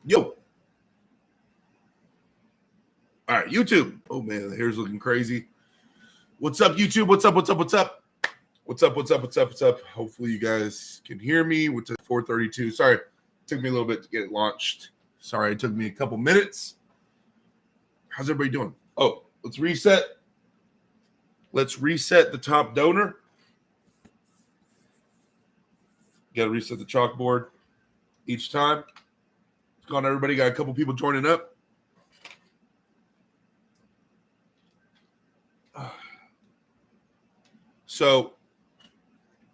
Yo. All right, YouTube. Oh, man, the hair's looking crazy. What's up, YouTube? What's up? What's up? What's up? What's up? What's up? What's up? What's up? Hopefully you guys can hear me. What's at 4:32? Sorry, it took me a little bit to get it launched. Sorry, it took me a couple minutes. How's everybody doing? Oh, let's reset. Let's reset the top donor. Got to reset the chalkboard each time. What's going on, everybody? Got a couple people joining up. So,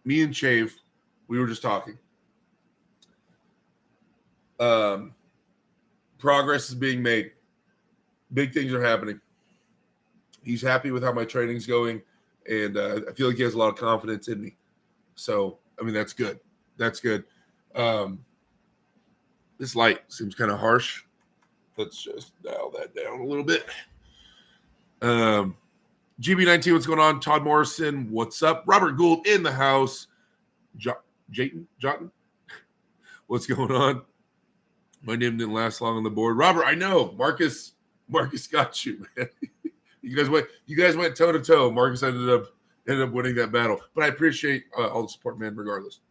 me and Chave, we were just talking. Progress is being made. Big things are happening. He's happy with how my training's going, and I feel like he has a lot of confidence in me. So, I mean, that's good. That's good. This light seems kind of harsh. Let's just dial that down a little bit. GB19, what's going on? Todd Morrison, what's up? Robert Gould in the house. Jayton? What's going on? My name didn't last long on the board. Robert, I know. Marcus got you, man. You guys went toe to toe. Marcus ended up winning that battle. But I appreciate all the support, man, regardless.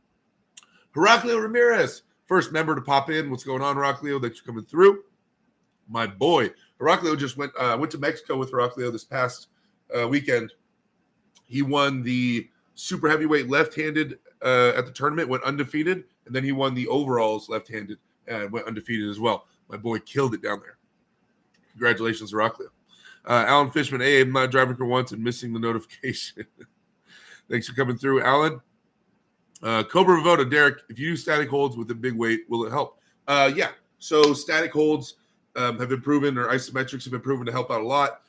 Heraclio Ramirez, first member to pop in. What's going on, Heraclio? Thanks for coming through. My boy. Heraclio just went to Mexico with Heraclio this past weekend. He won the super heavyweight left-handed at the tournament, went undefeated, and then he won the overalls left-handed and went undefeated as well. My boy killed it down there. Congratulations, Heraclio. Alan Fishman, hey, I'm not driving for once and missing the notification. Thanks for coming through, Alan. Cobra Voda, Derek, if you do static holds with a big weight, will it help? Yeah. So static holds have been proven, or isometrics have been proven to help out a lot.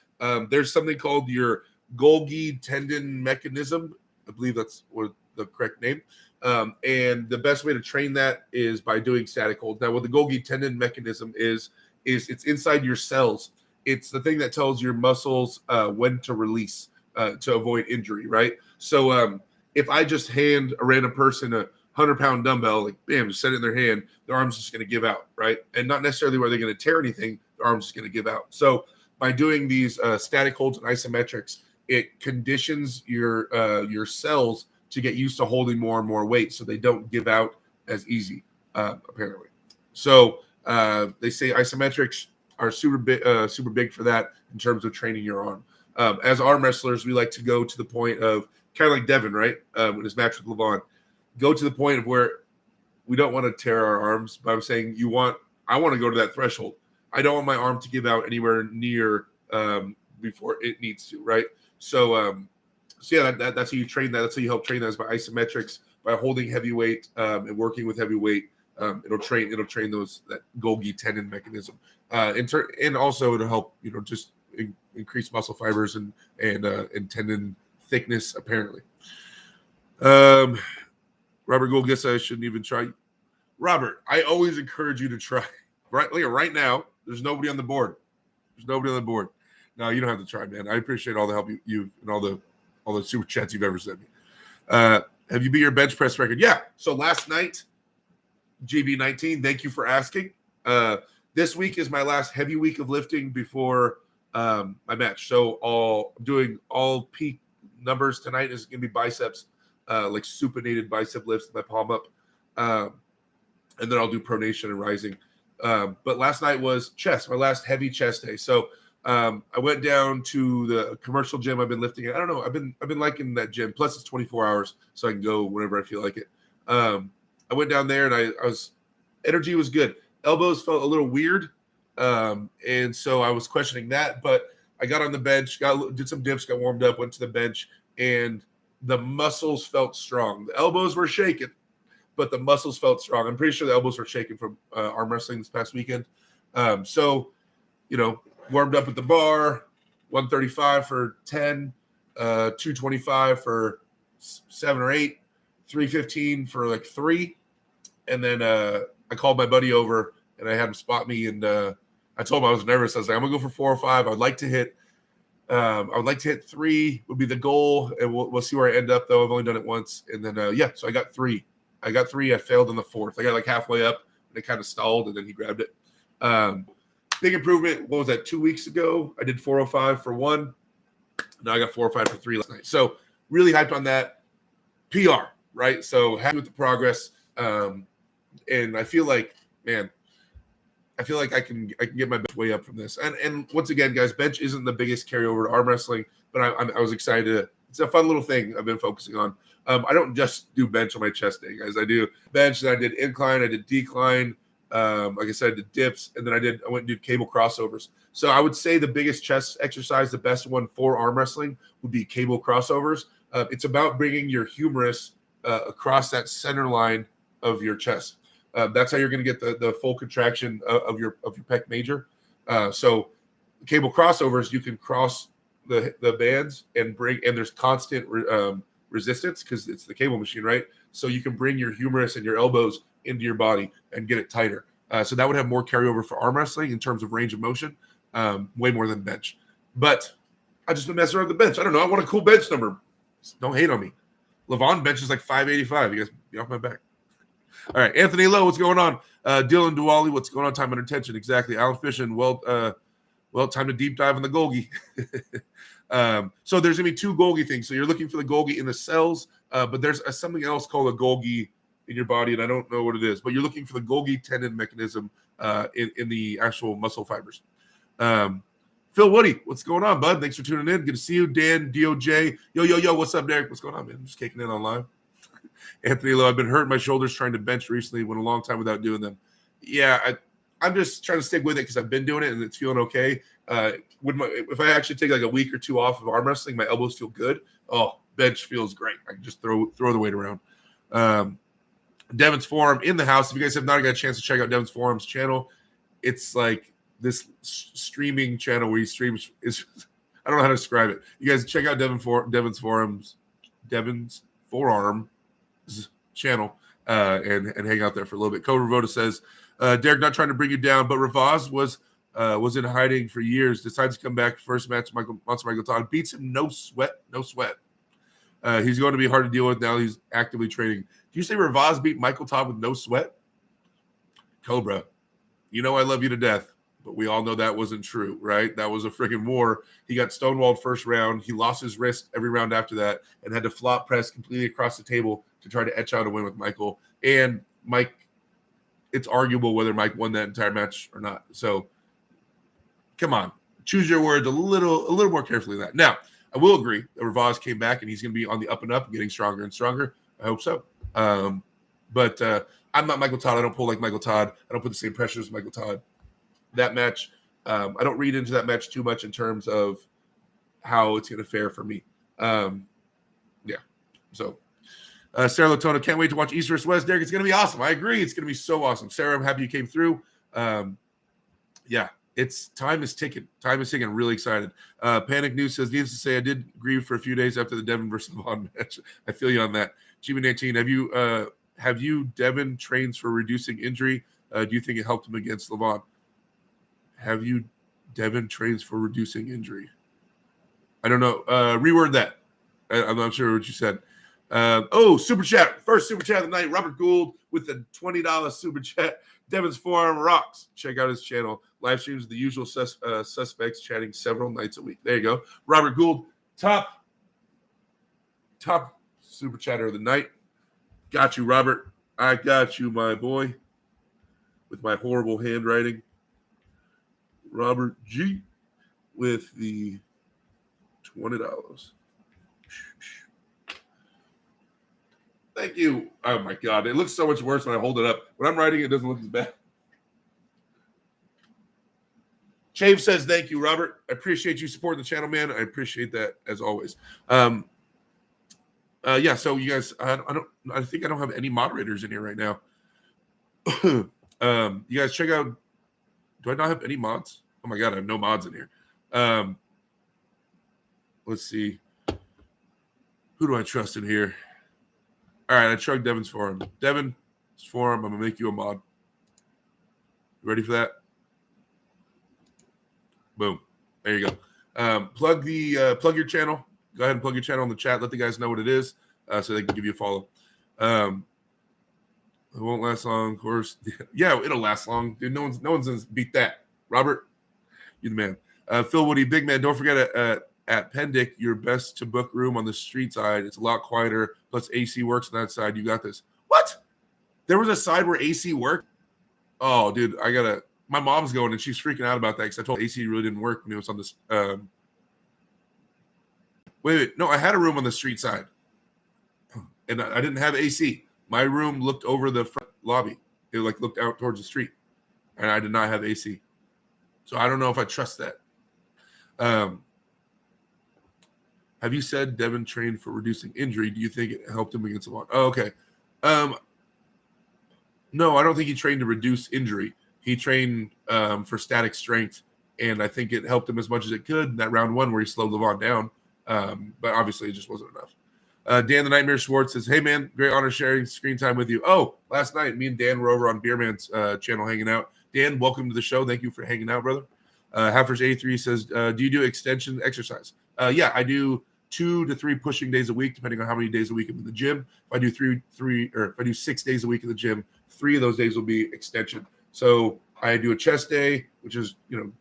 There's something called your Golgi tendon mechanism. I believe that's what the correct name. And the best way to train that is by doing static holds. Now, what the Golgi tendon mechanism is it's inside your cells. It's the thing that tells your muscles when to release to avoid injury, right? So if I just hand a random person a 100-pound dumbbell, like, bam, just set it in their hand, their arm's just going to give out, right? And not necessarily where they're going to tear anything, their arm's just going to give out. So by doing these static holds and isometrics, it conditions your cells to get used to holding more and more weight so they don't give out as easy, apparently. So they say isometrics are super big for that in terms of training your arm. As arm wrestlers, we like to go to the point of, kind of like Devin, right? In his match with Yvonne, go to the point of where we don't want to tear our arms, but I'm saying I want to go to that threshold. I don't want my arm to give out anywhere near before it needs to, right? So yeah, that's how you train that. That's how you help train that, is by isometrics, by holding heavy weight and working with heavy weight. It'll train that Golgi tendon mechanism, and also it'll help just increase muscle fibers and tendon thickness, apparently. Robert Gould, guess I shouldn't even try. Robert, I always encourage you to try. Right now, there's nobody on the board. No, you don't have to try, man. I appreciate all the help you and all the super chats you've ever sent me. Have you beat your bench press record? Yeah. So last night, GB19, thank you for asking. This week is my last heavy week of lifting before my match. So I'm doing all peak numbers tonight. Is going to be biceps, like supinated bicep lifts, my palm up. And then I'll do pronation and rising. But last night was chest, my last heavy chest day. So I went down to the commercial gym I've been lifting at. I don't know. I've been liking that gym. Plus it's 24 hours, so I can go whenever I feel like it. I went down there and energy was good. Elbows felt a little weird. And so I was questioning that, but I got on the bench, did some dips, got warmed up, went to the bench, and the muscles felt strong. The elbows were shaking, but the muscles felt strong. I'm pretty sure the elbows were shaking from arm wrestling this past weekend. So, warmed up at the bar, 135 for 10, 225 for 7 or 8, 315 for like 3. And then I called my buddy over and I had him spot me. And I told him I was nervous. I was like, I'm gonna go for 4 or 5. I would like to hit 3 would be the goal. And we'll see where I end up though. I've only done it once. And then, so I got 3. I failed in the 4th. I got like halfway up and it kind of stalled and then he grabbed it. Big improvement. What was that? 2 weeks ago, I did 405 for one. Now I got 405 for three last night. So really hyped on that. PR, right? So happy with the progress. And I feel like, man, I can get my bench way up from this. And once again, guys, bench isn't the biggest carryover to arm wrestling, but I was excited. It's a fun little thing I've been focusing on. I don't just do bench on my chest day, guys. I do bench, and I did incline, I did decline. Like I said, I did dips, and then I went and did cable crossovers. So I would say the biggest chest exercise, the best one for arm wrestling, would be cable crossovers. It's about bringing your humerus across that center line of your chest. That's how you're going to get the full contraction of your pec major. So cable crossovers, you can cross the bands and there's constant resistance because it's the cable machine, right? So you can bring your humerus and your elbows into your body and get it tighter. So that would have more carryover for arm wrestling in terms of range of motion, way more than bench. But I just been messing around with the bench. I don't know. I want a cool bench number. Don't hate on me. Yvonne bench is like 585. You guys be off my back. All right, Anthony Lowe, what's going on? Dylan Duwally, what's going on? Time under tension, exactly. Alan Fishin, well, time to deep dive on the Golgi. So there's gonna be two Golgi things. So you're looking for the Golgi in the cells, but there's something else called a Golgi in your body, and I don't know what it is. But you're looking for the Golgi tendon mechanism in the actual muscle fibers. Phil Woody, what's going on, bud? Thanks for tuning in. Good to see you, Dan DOJ. Yo, what's up, Derek? What's going on, man? I'm just kicking in on live. Anthony Lowe, I've been hurting my shoulders trying to bench recently. Went a long time without doing them. Yeah, I'm just trying to stick with it because I've been doing it and it's feeling okay. If I actually take like a week or two off of arm wrestling, my elbows feel good. Oh, bench feels great. I can just throw the weight around. Devin's Forum in the house. If you guys have not got a chance to check out Devin's Forum's channel, it's like this streaming channel where he streams. I don't know how to describe it. You guys check out Devin's Forum's channel and hang out there for a little bit. Cobra Voda says, Derek, not trying to bring you down, but Ravaz was in hiding for years. Decides to come back. First match, Michael Todd beats him. No sweat. He's going to be hard to deal with now. He's actively training. Do you say Ravaz beat Michael Todd with no sweat? Cobra, you know I love you to death, but we all know that wasn't true, right? That was a freaking war. He got stonewalled first round. He lost his wrist every round after that and had to flop press completely across the table to try to etch out a win with Michael. And Mike, it's arguable whether Mike won that entire match or not. So come on, choose your words a little more carefully than that. Now, I will agree that Ravaz came back and he's going to be on the up and up, getting stronger and stronger. I hope so. But I'm not Michael Todd. I don't pull like Michael Todd. I don't put the same pressure as Michael Todd. That match, I don't read into that match too much in terms of how it's going to fare for me. Yeah. So, Sarah Latona, can't wait to watch East vs. West. Derek, it's going to be awesome. I agree. It's going to be so awesome. Sarah, I'm happy you came through. Yeah. Time is ticking. Time is ticking. I'm really excited. Panic News says, needless to say, I did grieve for a few days after the Devin versus Vaughn match. I feel you on that. GB19, have you Devin trains for reducing injury? Do you think it helped him against Levon? Have you Devin trains for reducing injury? I don't know. Reword that. I'm not sure what you said. Super chat. First super chat of the night. Robert Gould with the $20 super chat. Devin's Forum rocks. Check out his channel. Live streams the usual suspects chatting several nights a week. There you go. Robert Gould, top super chatter of the night. Got you, Robert. I got you, my boy. With my horrible handwriting. Robert G with the $20. Thank you. Oh, my God. It looks so much worse when I hold it up. When I'm writing, it doesn't look as bad. Chave says, thank you, Robert. I appreciate you supporting the channel, man. I appreciate that, as always. Yeah, so you guys, I think I don't have any moderators in here right now. You guys check out, do I not have any mods? Oh, my God, I have no mods in here. Let's see. Who do I trust in here? All right, I chugged Devin's Forum. Devin's Forum, I'm going to make you a mod. You ready for that? Boom. There you go. Plug your channel. Go ahead and plug your channel in the chat. Let the guys know what it is so they can give you a follow. It won't last long, of course. Yeah, it'll last long, dude. No one's gonna beat that. Robert, you the man. Phil Woody, big man. Don't forget at Pendick, your best to book room on the street side. It's a lot quieter. Plus AC works on that side. You got this. What? There was a side where AC worked? Oh, dude, my mom's going and she's freaking out about that because I told her AC really didn't work when it was on this. Wait. No, I had a room on the street side. And I didn't have AC. My room looked over the front lobby. It looked out towards the street. And I did not have AC. So I don't know if I trust that. Have you said Devin trained for reducing injury? Do you think it helped him against Yvonne? Oh, okay. No, I don't think he trained to reduce injury. He trained for static strength, and I think it helped him as much as it could in that round one where he slowed Yvonne down. But obviously it just wasn't enough. Dan the Nightmare Schwartz says, hey, man, great honor sharing screen time with you. Oh, last night, me and Dan were over on Beerman's channel hanging out. Dan, welcome to the show. Thank you for hanging out, brother. Halfers83 says, do you do extension exercise? Yeah, I do 2 to 3 pushing days a week, depending on how many days a week I'm in the gym. If I do if I do 6 days a week in the gym, 3 of those days will be extension. So I do a chest day, which is,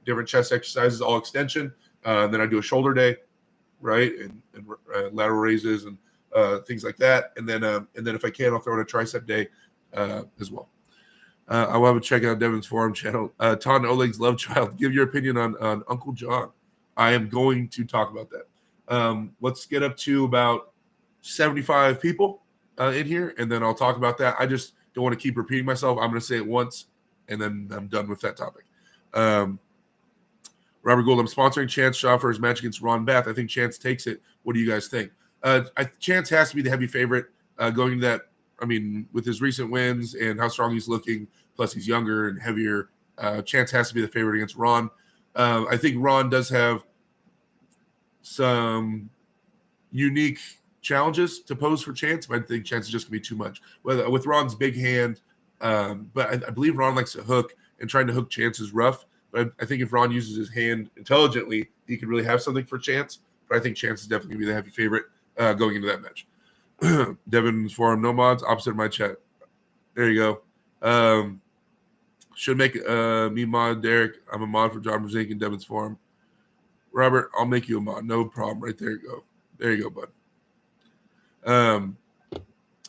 different chest exercises, all extension. Then I do a shoulder day, right? And lateral raises and things like that. And then if I can, I'll throw in a tricep day as well. I will have to check out Devin's forum channel. Ton Oleg's love child. Give your opinion on Uncle John. I am going to talk about that. Let's get up to about 75 people in here, and then I'll talk about that. I just don't want to keep repeating myself. I'm going to say it once, and then I'm done with that topic. Robert Gould, I'm sponsoring Chance Shaw for his match against Ron Bath. I think Chance takes it. What do you guys think? Chance has to be the heavy favorite going into that. I mean, with his recent wins and how strong he's looking, plus he's younger and heavier, Chance has to be the favorite against Ron. I think Ron does have some unique challenges to pose for Chance, but I think Chance is just going to be too much. With Ron's big hand, but I believe Ron likes to hook, and trying to hook Chance is rough. But I think if Ron uses his hand intelligently, he could really have something for Chance. But I think Chance is definitely going to be the heavy favorite going into that match. Devin's forum, no mods, opposite of my chat. There you go. Should make me mod Derek. I'm a mod for John Brzezinski and Devin's forum. Robert, I'll make you a mod. No problem. Right there you go. There you go, bud.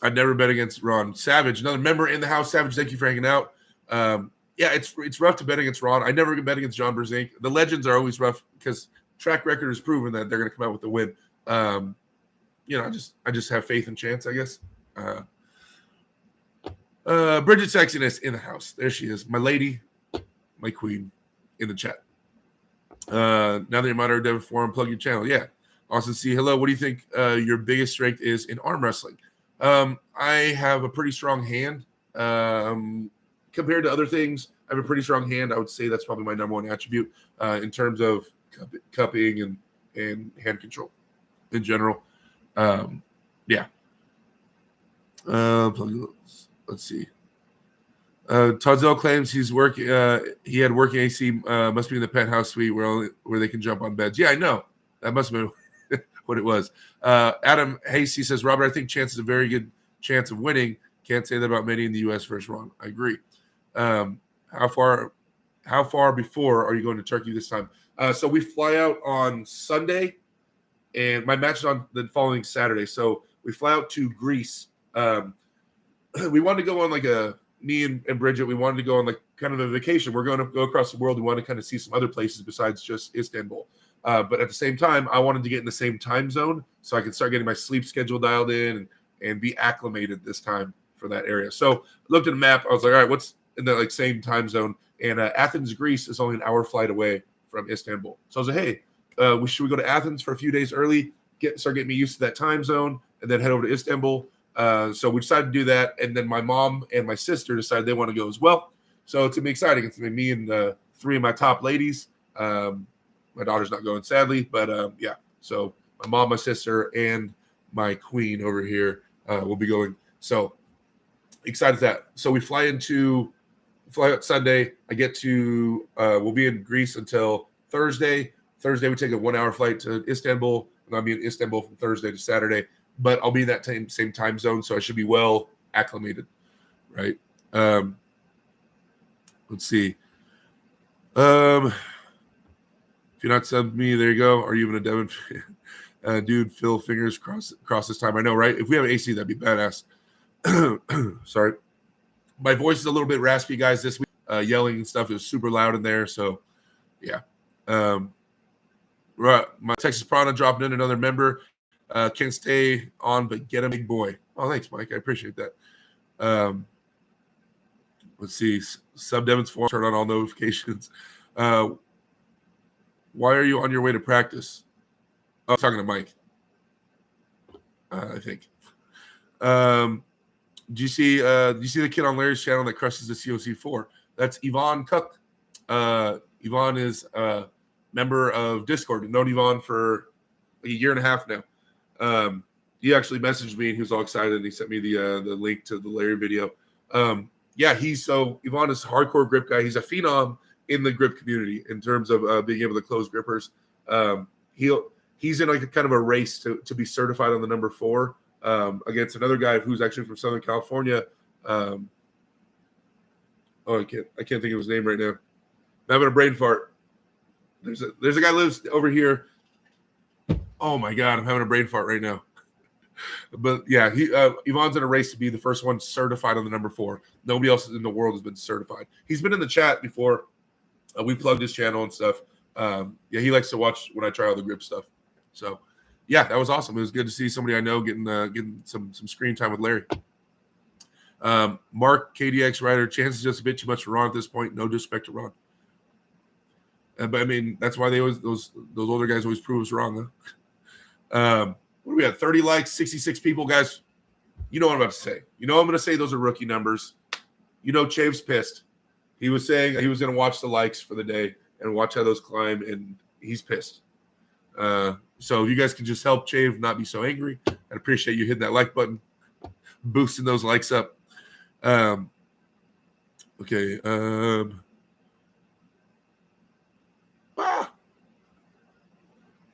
I'd never bet against Ron. Savage, another member in the house. Savage, thank you for hanging out. Yeah, it's rough to bet against Ron. I never bet against John Brzezinski. The legends are always rough because track record has proven that they're going to come out with the win. I just have faith in Chance, I guess. Bridget Sexiness in the house. There she is. My lady, my queen in the chat. Now that you're moderator Devin forum, plug your channel. Yeah. Austin C. Hello. What do you think your biggest strength is in arm wrestling? I have a pretty strong hand. Compared to other things, I have a pretty strong hand. I would say that's probably my number one attribute in terms of cupping and hand control in general. Yeah. Let's see. Todzell claims he's working. He had working AC. Must be in the penthouse suite where they can jump on beds. Yeah, I know. That must have been what it was. Adam Hasty says, Robert, I think Chance is a very good chance of winning. Can't say that about many in the U.S. versus Ron. I agree. How far before are you going to Turkey this time? So we fly out on Sunday, and my match is on the following Saturday. So we fly out to Greece. We wanted to go on me and Bridget, we wanted to go on kind of a vacation. We're going to go across the world. We want to kind of see some other places besides just Istanbul. But at the same time, I wanted to get in the same time zone so I could start getting my sleep schedule dialed in and be acclimated this time for that area. So I looked at the map. I was like, all right, what's in the same time zone? And Athens, Greece is only an hour flight away from Istanbul. So I was like, hey, should we go to Athens for a few days early, start getting me used to that time zone, and then head over to Istanbul? So we decided to do that, and then my mom and my sister decided they want to go as well. So it's going to be exciting. It's going to be me and 3 of my top ladies. My daughter's not going, sadly, but yeah. So my mom, my sister, and my queen over here will be going. So excited for that. So we fly out Sunday. We'll be in Greece until Thursday. Thursday, we take a 1-hour flight to Istanbul, and I'll be in Istanbul from Thursday to Saturday. But I'll be in that same time zone, so I should be well acclimated. right? Let's see. If you're not subbed me, there you go. Are you even a Devin fan? Dude, Phil, fingers cross this time. I know, right? If we have an AC, that'd be badass. Sorry. My voice is a little bit raspy, guys, this week. Yelling and stuff is super loud in there. So, yeah. Right. My Texas Prana dropping in another member. Can't stay on, but get a big boy. Oh, thanks, Mike. I appreciate that. Let's see. Sub Devon's form. Turn on all notifications. Why are you on your way to practice? Oh, I'm talking to Mike. I think. Do you see the kid on Larry's channel that crushes the COC4? That's Yvonne Cook. Yvonne is a member of Discord. I've known Yvonne for like a year and a half now. He actually messaged me and he was all excited and he sent me the link to the Larry video. Yvonne is a hardcore grip guy. He's a phenom in the grip community in terms of being able to close grippers. He's in like a kind of a race to be certified on the number 4 against another guy who's actually from Southern California. I can't think of his name right now. I'm having a brain fart. There's a guy who lives over here. Oh my God, I'm having a brain fart right now. But yeah, Yvonne's in a race to be the first one certified on the number 4. Nobody else in the world has been certified. He's been in the chat before. We plugged his channel and stuff. He likes to watch when I try all the grip stuff. So yeah, that was awesome. It was good to see somebody I know getting some screen time with Larry. Mark, KDX writer, chances just a bit too much for Ron at this point. No disrespect to Ron. But I mean, that's why they always those older guys always prove us wrong, huh? What do we have? 30 likes, 66 people, guys. You know what I'm about to say. You know I'm going to say those are rookie numbers. You know Chave's pissed. He was saying he was going to watch the likes for the day and watch how those climb, and he's pissed. So if you guys can just help Chave not be so angry, I'd appreciate you hitting that like button, boosting those likes up. Okay.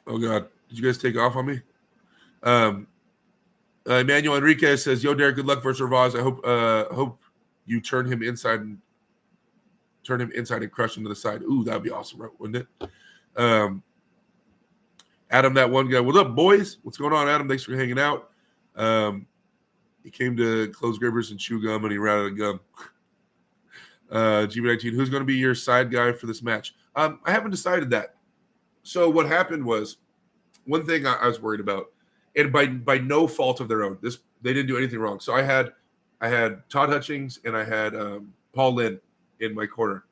Oh God, did you guys take off on me? Emmanuel Enriquez says, "Yo, Derek, good luck versus Ravaz. I hope you turn him inside and crush him to the side. Ooh, that'd be awesome, right? Wouldn't it?" Adam, that one guy. What's up, boys? What's going on, Adam? Thanks for hanging out. He came to close grippers and chew gum, and he routed a gum. GB19, who's going to be your side guy for this match? I haven't decided that. So what happened was, one thing I was worried about, and by no fault of their own, they didn't do anything wrong. So I had Todd Hutchings and I had Paul Lynn in my corner,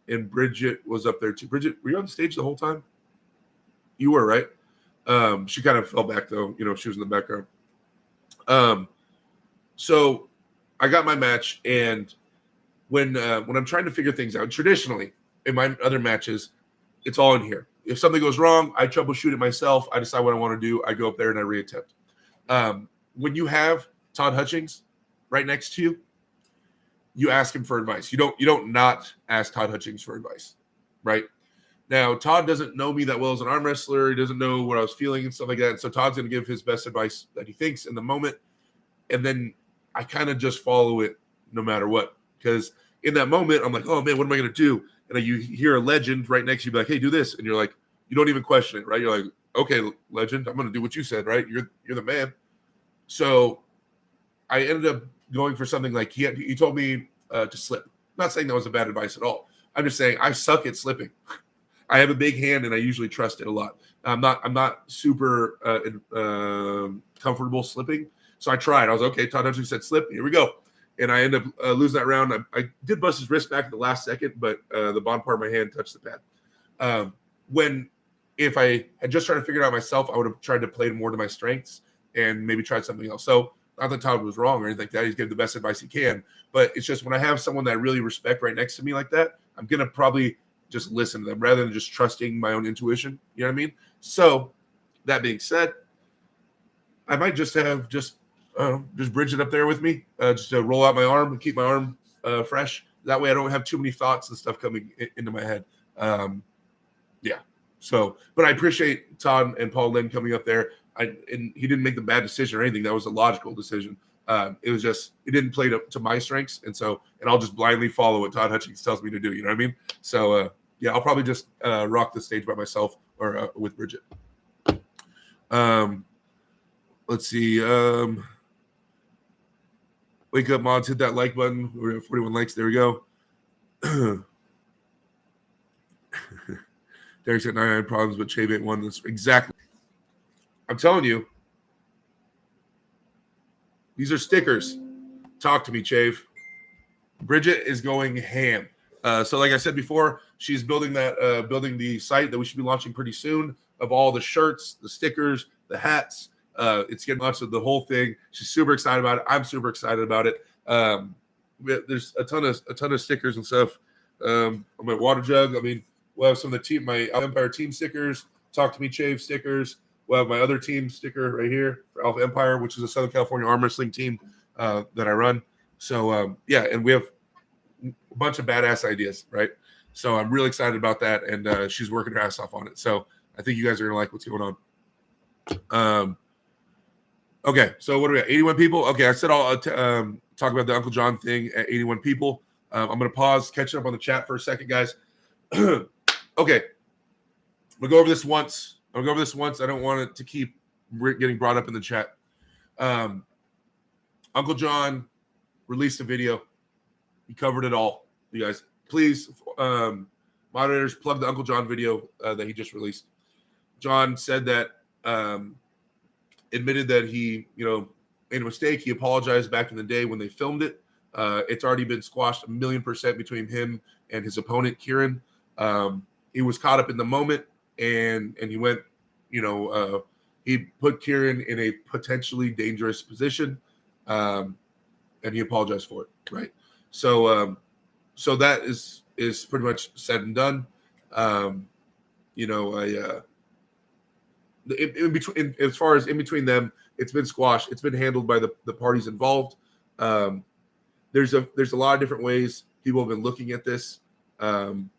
and Bridget was up there too. Bridget, were you on stage the whole time? You were, right? She kind of fell back though. You know, she was in the background. So I got my match, and when I'm trying to figure things out, traditionally in my other matches, it's all in here. If something goes wrong, I troubleshoot it myself. I decide what I want to do. I go up there and I reattempt. When you have Todd Hutchings right next to you, you ask him for advice. You don't not ask Todd Hutchings for advice, right? Now, Todd doesn't know me that well as an arm wrestler. He doesn't know what I was feeling and stuff like that. And so Todd's going to give his best advice that he thinks in the moment. And then I kind of just follow it no matter what. Because in that moment, I'm like, oh, man, what am I going to do? And you hear a legend right next to you be like, hey, do this. And you're like, you don't even question it, right? You're like, okay, legend, I'm going to do what you said, right? You're the man. So I ended up going for something like he told me to slip. I'm not saying that was a bad advice at all. I'm just saying I suck at slipping. I have a big hand and I usually trust it a lot. I'm not super comfortable slipping. So I tried. I was okay. Todd Hutchings said slip. Here we go. And I ended up losing that round. I did bust his wrist back at the last second, but the bottom part of my hand touched the pad. If I had just tried to figure it out myself, I would have tried to play more to my strengths and maybe tried something else. So not that Todd was wrong or anything like that. He's giving the best advice he can. But it's just when I have someone that I really respect right next to me like that, I'm going to probably just listen to them rather than just trusting my own intuition. You know what I mean? So that being said, I might just have just Bridget up there with me, just to roll out my arm and keep my arm fresh. That way I don't have too many thoughts and stuff coming into my head. Yeah. So, but I appreciate Todd and Paul Lynn coming up there. And he didn't make the bad decision or anything. That was a logical decision. It was just, it didn't play to my strengths. And I'll just blindly follow what Todd Hutchings tells me to do. You know what I mean? So, yeah, I'll probably just rock the stage by myself or with Bridget. Let's see. Wake up, mods, hit that like button. We're at 41 likes. There we go. Derek's got 99 problems, but Chave ain't one. That's exactly. I'm telling you. These are stickers. Talk to me, Chave. Bridget is going ham. So like I said before, she's building the site that we should be launching pretty soon of all the shirts, the stickers, the hats. It's getting launched of the whole thing. She's super excited about it. I'm super excited about it. There's a ton of stickers and stuff. On my water jug. I mean, we'll have some of my Empire team stickers. Talk to me, Chave stickers. We'll have my other team sticker right here for Alpha Empire, which is a Southern California arm wrestling team that I run. So, yeah, and we have a bunch of badass ideas, right? So I'm really excited about that, and she's working her ass off on it. So I think you guys are going to like what's going on. Okay, so what do we got? 81 people? Okay, I said I'll talk about the Uncle John thing at 81 people. I'm going to pause, catch up on the chat for a second, guys. Okay, I'm going to go over this once. I don't want it to keep getting brought up in the chat. Uncle John released a video. He covered it all. You guys, please, moderators, plug the Uncle John video that he just released. John said that, admitted that he, made a mistake. He apologized back in the day when they filmed it. It's already been squashed 1,000,000% between him and his opponent, Kieran. He was caught up in the moment. And he went, he put Kieran in a potentially dangerous position, and he apologized for it, right? So that is pretty much said and done. In between, as far as in between them, it's been squashed. It's been handled by the parties involved. There's a lot of different ways people have been looking at this. Some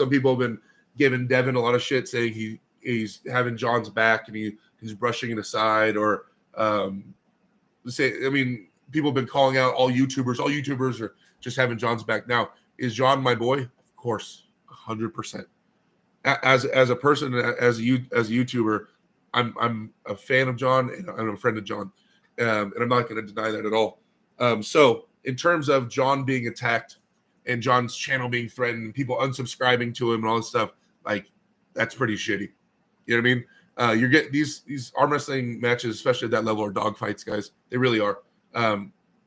people have been giving Devin a lot of shit, saying he's having John's back and he's brushing it aside, or people have been calling out all YouTubers. All YouTubers are just having John's back. Now, is John my boy? Of course, 100%. As a person, as a YouTuber, I'm a fan of John and I'm a friend of John, and I'm not going to deny that at all. So in terms of John being attacked and John's channel being threatened, and people unsubscribing to him and all this stuff, like, that's pretty shitty. You know what I mean? You're getting these arm wrestling matches, especially at that level, are dogfights, guys. They really are.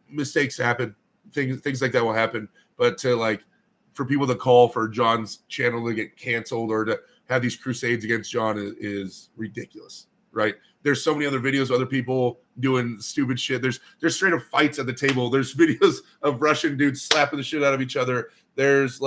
Mistakes happen. Things like that will happen. But for people to call for John's channel to get canceled or to have these crusades against John is ridiculous, right? There's so many other videos of other people doing stupid shit. There's straight up fights at the table. There's videos of Russian dudes slapping the shit out of each other. There's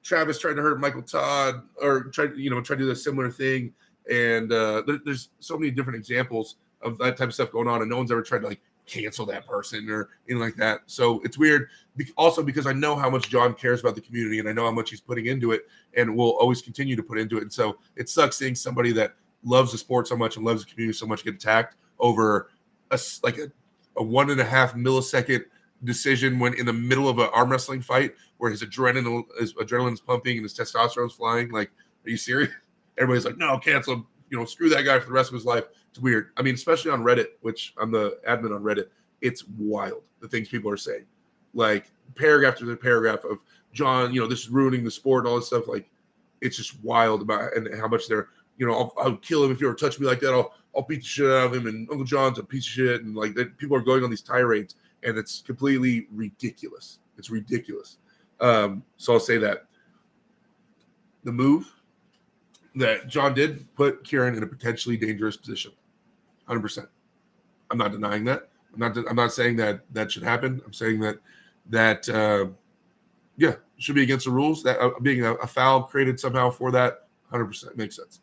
Travis tried to hurt Michael Todd or try to do a similar thing. And there's so many different examples of that type of stuff going on, and no one's ever tried to cancel that person or anything like that. So it's weird. Also, because I know how much John cares about the community, and I know how much he's putting into it, and will always continue to put into it. And so it sucks seeing somebody that loves the sport so much and loves the community so much get attacked over a 1.5 millisecond decision when in the middle of an arm wrestling fight where his adrenaline's pumping and his testosterone's flying. Like, are you serious? Everybody's like, no, cancel. Screw that guy for the rest of his life. It's weird. I mean, especially on Reddit, which I'm the admin on Reddit. It's wild, the things people are saying. Like, paragraph after paragraph of John, this is ruining the sport and all this stuff. Like, it's just wild about and how much they're, I'll kill him if you ever touch me like that. I'll beat the shit out of him. And Uncle John's a piece of shit. And people are going on these tirades, and it's completely ridiculous. It's ridiculous. So I'll say that the move that John did put Kieran in a potentially dangerous position. 100%. I'm not denying that. I'm not saying that should happen. I'm saying that should be against the rules. That being a foul created somehow for that, 100% makes sense.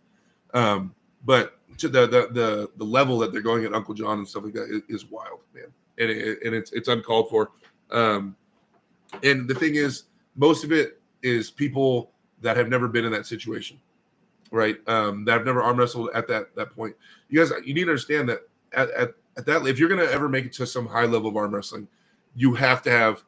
But to the level that they're going at Uncle John and stuff like that is wild, man, and it's uncalled for. And the thing is, most of it is people that have never been in that situation, right? That have never arm wrestled at that point. You guys, you need to understand that at at that, if you're going to ever make it to some high level of arm wrestling, you have to have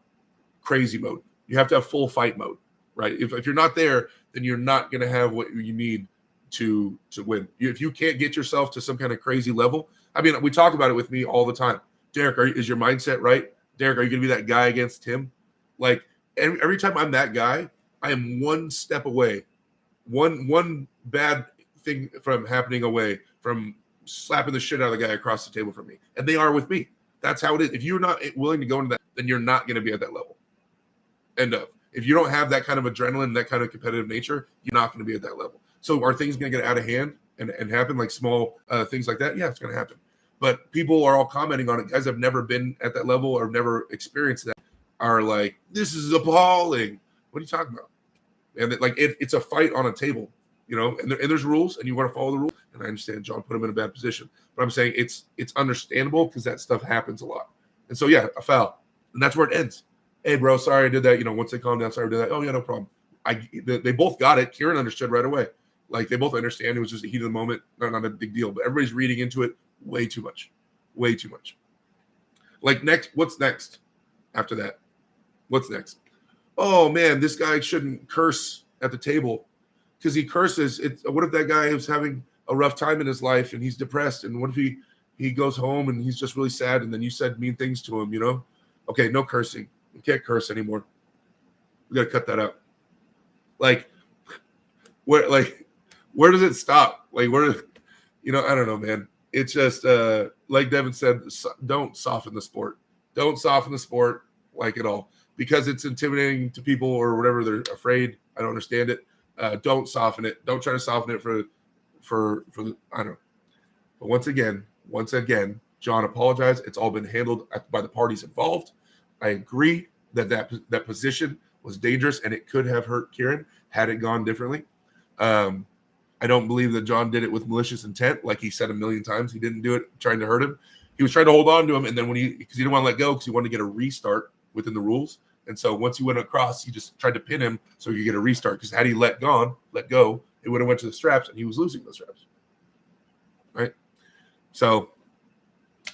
crazy mode. You have to have full fight mode, right? If you're not there, then you're not going to have what you need to win. If you can't get yourself to some kind of crazy level, I mean, we talk about it with me all the time. Derek, is your mindset right? Derek, are you going to be that guy against him? Like every time I'm that guy, I am one step away, one bad thing from happening away from slapping the shit out of the guy across the table from me. And they are with me. That's how it is. If you're not willing to go into that, then you're not going to be at that level. End of. If you don't have that kind of adrenaline, that kind of competitive nature, you're not going to be at that level. So are things going to get out of hand and happen, like small things like that? Yeah, it's going to happen. But people are all commenting on it. Guys have never been at that level or never experienced that are like, this is appalling. What are you talking about? And it's a fight on a table, you know, and there's rules and you want to follow the rules. And I understand John put him in a bad position, but I'm saying it's understandable because that stuff happens a lot. And so, yeah, a foul. And that's where it ends. Hey, bro, sorry I did that. You know, once they calm down, sorry I did that. Oh, yeah, no problem. They both got it. Kieran understood right away. Like, they both understand it was just a heat of the moment. Not a big deal. But everybody's reading into it way too much. Way too much. Like, what's next after that? What's next? Oh, man, this guy shouldn't curse at the table because he curses. What if that guy is having a rough time in his life and he's depressed? And what if he goes home and he's just really sad and then you said mean things to him, you know? Okay, no cursing. You can't curse anymore. We got to cut that out. Like, where does it stop? Like, I don't know, man. It's just, like Devin said, don't soften the sport. Don't soften the sport like at all because it's intimidating to people or whatever. They're afraid. I don't understand it. Don't soften it. Don't try to soften it for I don't know. But once again, John apologized. It's all been handled by the parties involved. I agree that position was dangerous and it could have hurt Kieran had it gone differently. I don't believe that John did it with malicious intent, like he said a million times. He didn't do it trying to hurt him. He was trying to hold on to him, and then because he didn't want to let go because he wanted to get a restart within the rules. And so once he went across, he just tried to pin him so he could get a restart. Because had he let go, it would have went to the straps, and he was losing those straps. Right? So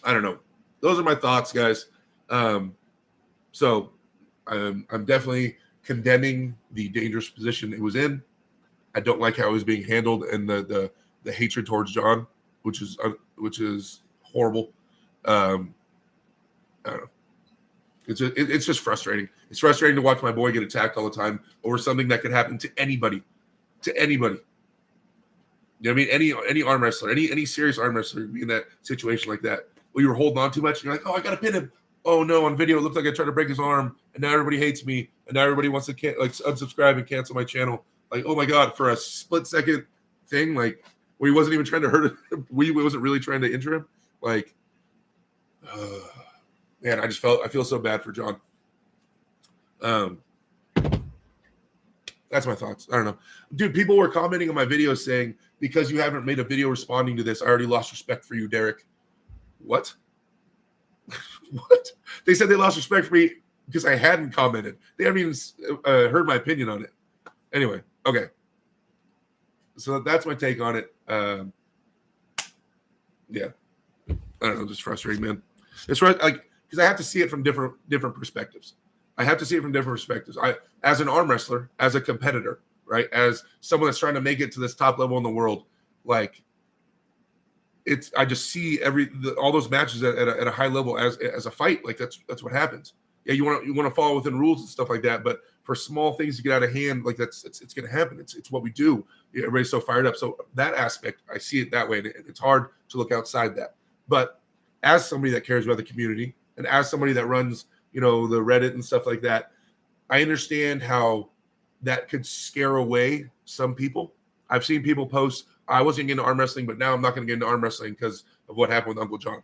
I don't know. Those are my thoughts, guys. So I'm definitely condemning the dangerous position it was in. I don't like how it was being handled and the hatred towards John, which is horrible. I don't know. It's just frustrating. It's frustrating to watch my boy get attacked all the time over something that could happen to anybody. You know what I mean? Any arm wrestler, any serious arm wrestler be in that situation like that. Well, you were holding on too much. And you're like, oh, I got to pin him. Oh no! On video, it looks like I tried to break his arm, and now everybody hates me, and now everybody wants to unsubscribe and cancel my channel. Like, oh my god! For a split second thing, like where he wasn't even trying to hurt him, we wasn't really trying to injure him. Like, man, I feel so bad for John. That's my thoughts. I don't know, dude. People were commenting on my videos saying because you haven't made a video responding to this, I already lost respect for you, Derek. What? What? They said they lost respect for me because I hadn't commented. They haven't even heard my opinion on it. Anyway, okay. So that's my take on it. Yeah, I don't know, just frustrating, man. It's right, like because I have to see it from different perspectives. As an arm wrestler, as a competitor, right? As someone that's trying to make it to this top level in the world, like. I just see all those matches at a high level as a fight. Like that's what happens. Yeah, you want to follow within rules and stuff like that. But for small things to get out of hand, like it's going to happen. It's what we do. Everybody's so fired up. So that aspect, I see it that way, and it's hard to look outside that. But as somebody that cares about the community, and as somebody that runs, the Reddit and stuff like that, I understand how that could scare away some people. I've seen people post, I wasn't getting into arm wrestling, but now I'm not going to get into arm wrestling because of what happened with Uncle John.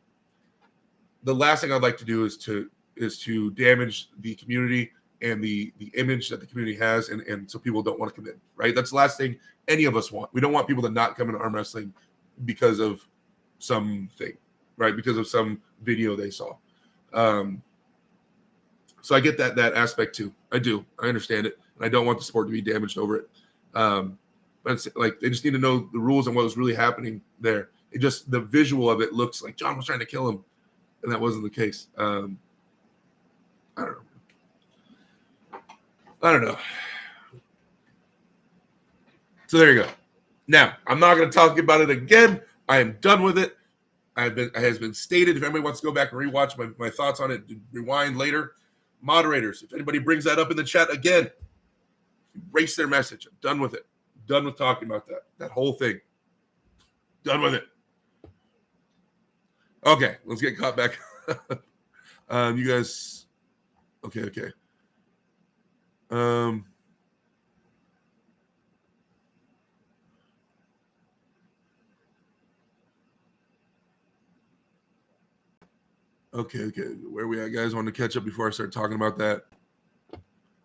The last thing I'd like to do is to damage the community and the image that the community has, and so people don't want to come in, right? That's the last thing any of us want. We don't want people to not come into arm wrestling because of something, right? Because of some video they saw. So I get that aspect too. I do. I understand it. And I don't want the sport to be damaged over it. But it's like they just need to know the rules and what was really happening there. The visual of it looks like John was trying to kill him. and that wasn't the case. I don't know. So there you go. Now, I'm not going to talk about it again. I am done with it. It has been stated. If anybody wants to go back and rewatch my thoughts on it, rewind later. Moderators, if anybody brings that up in the chat again, erase their message. I'm done with it. Done with talking about that whole thing. Done with it. Okay, let's get caught back. You guys. Okay. Okay. Where are we at, guys? Want to catch up before I start talking about that?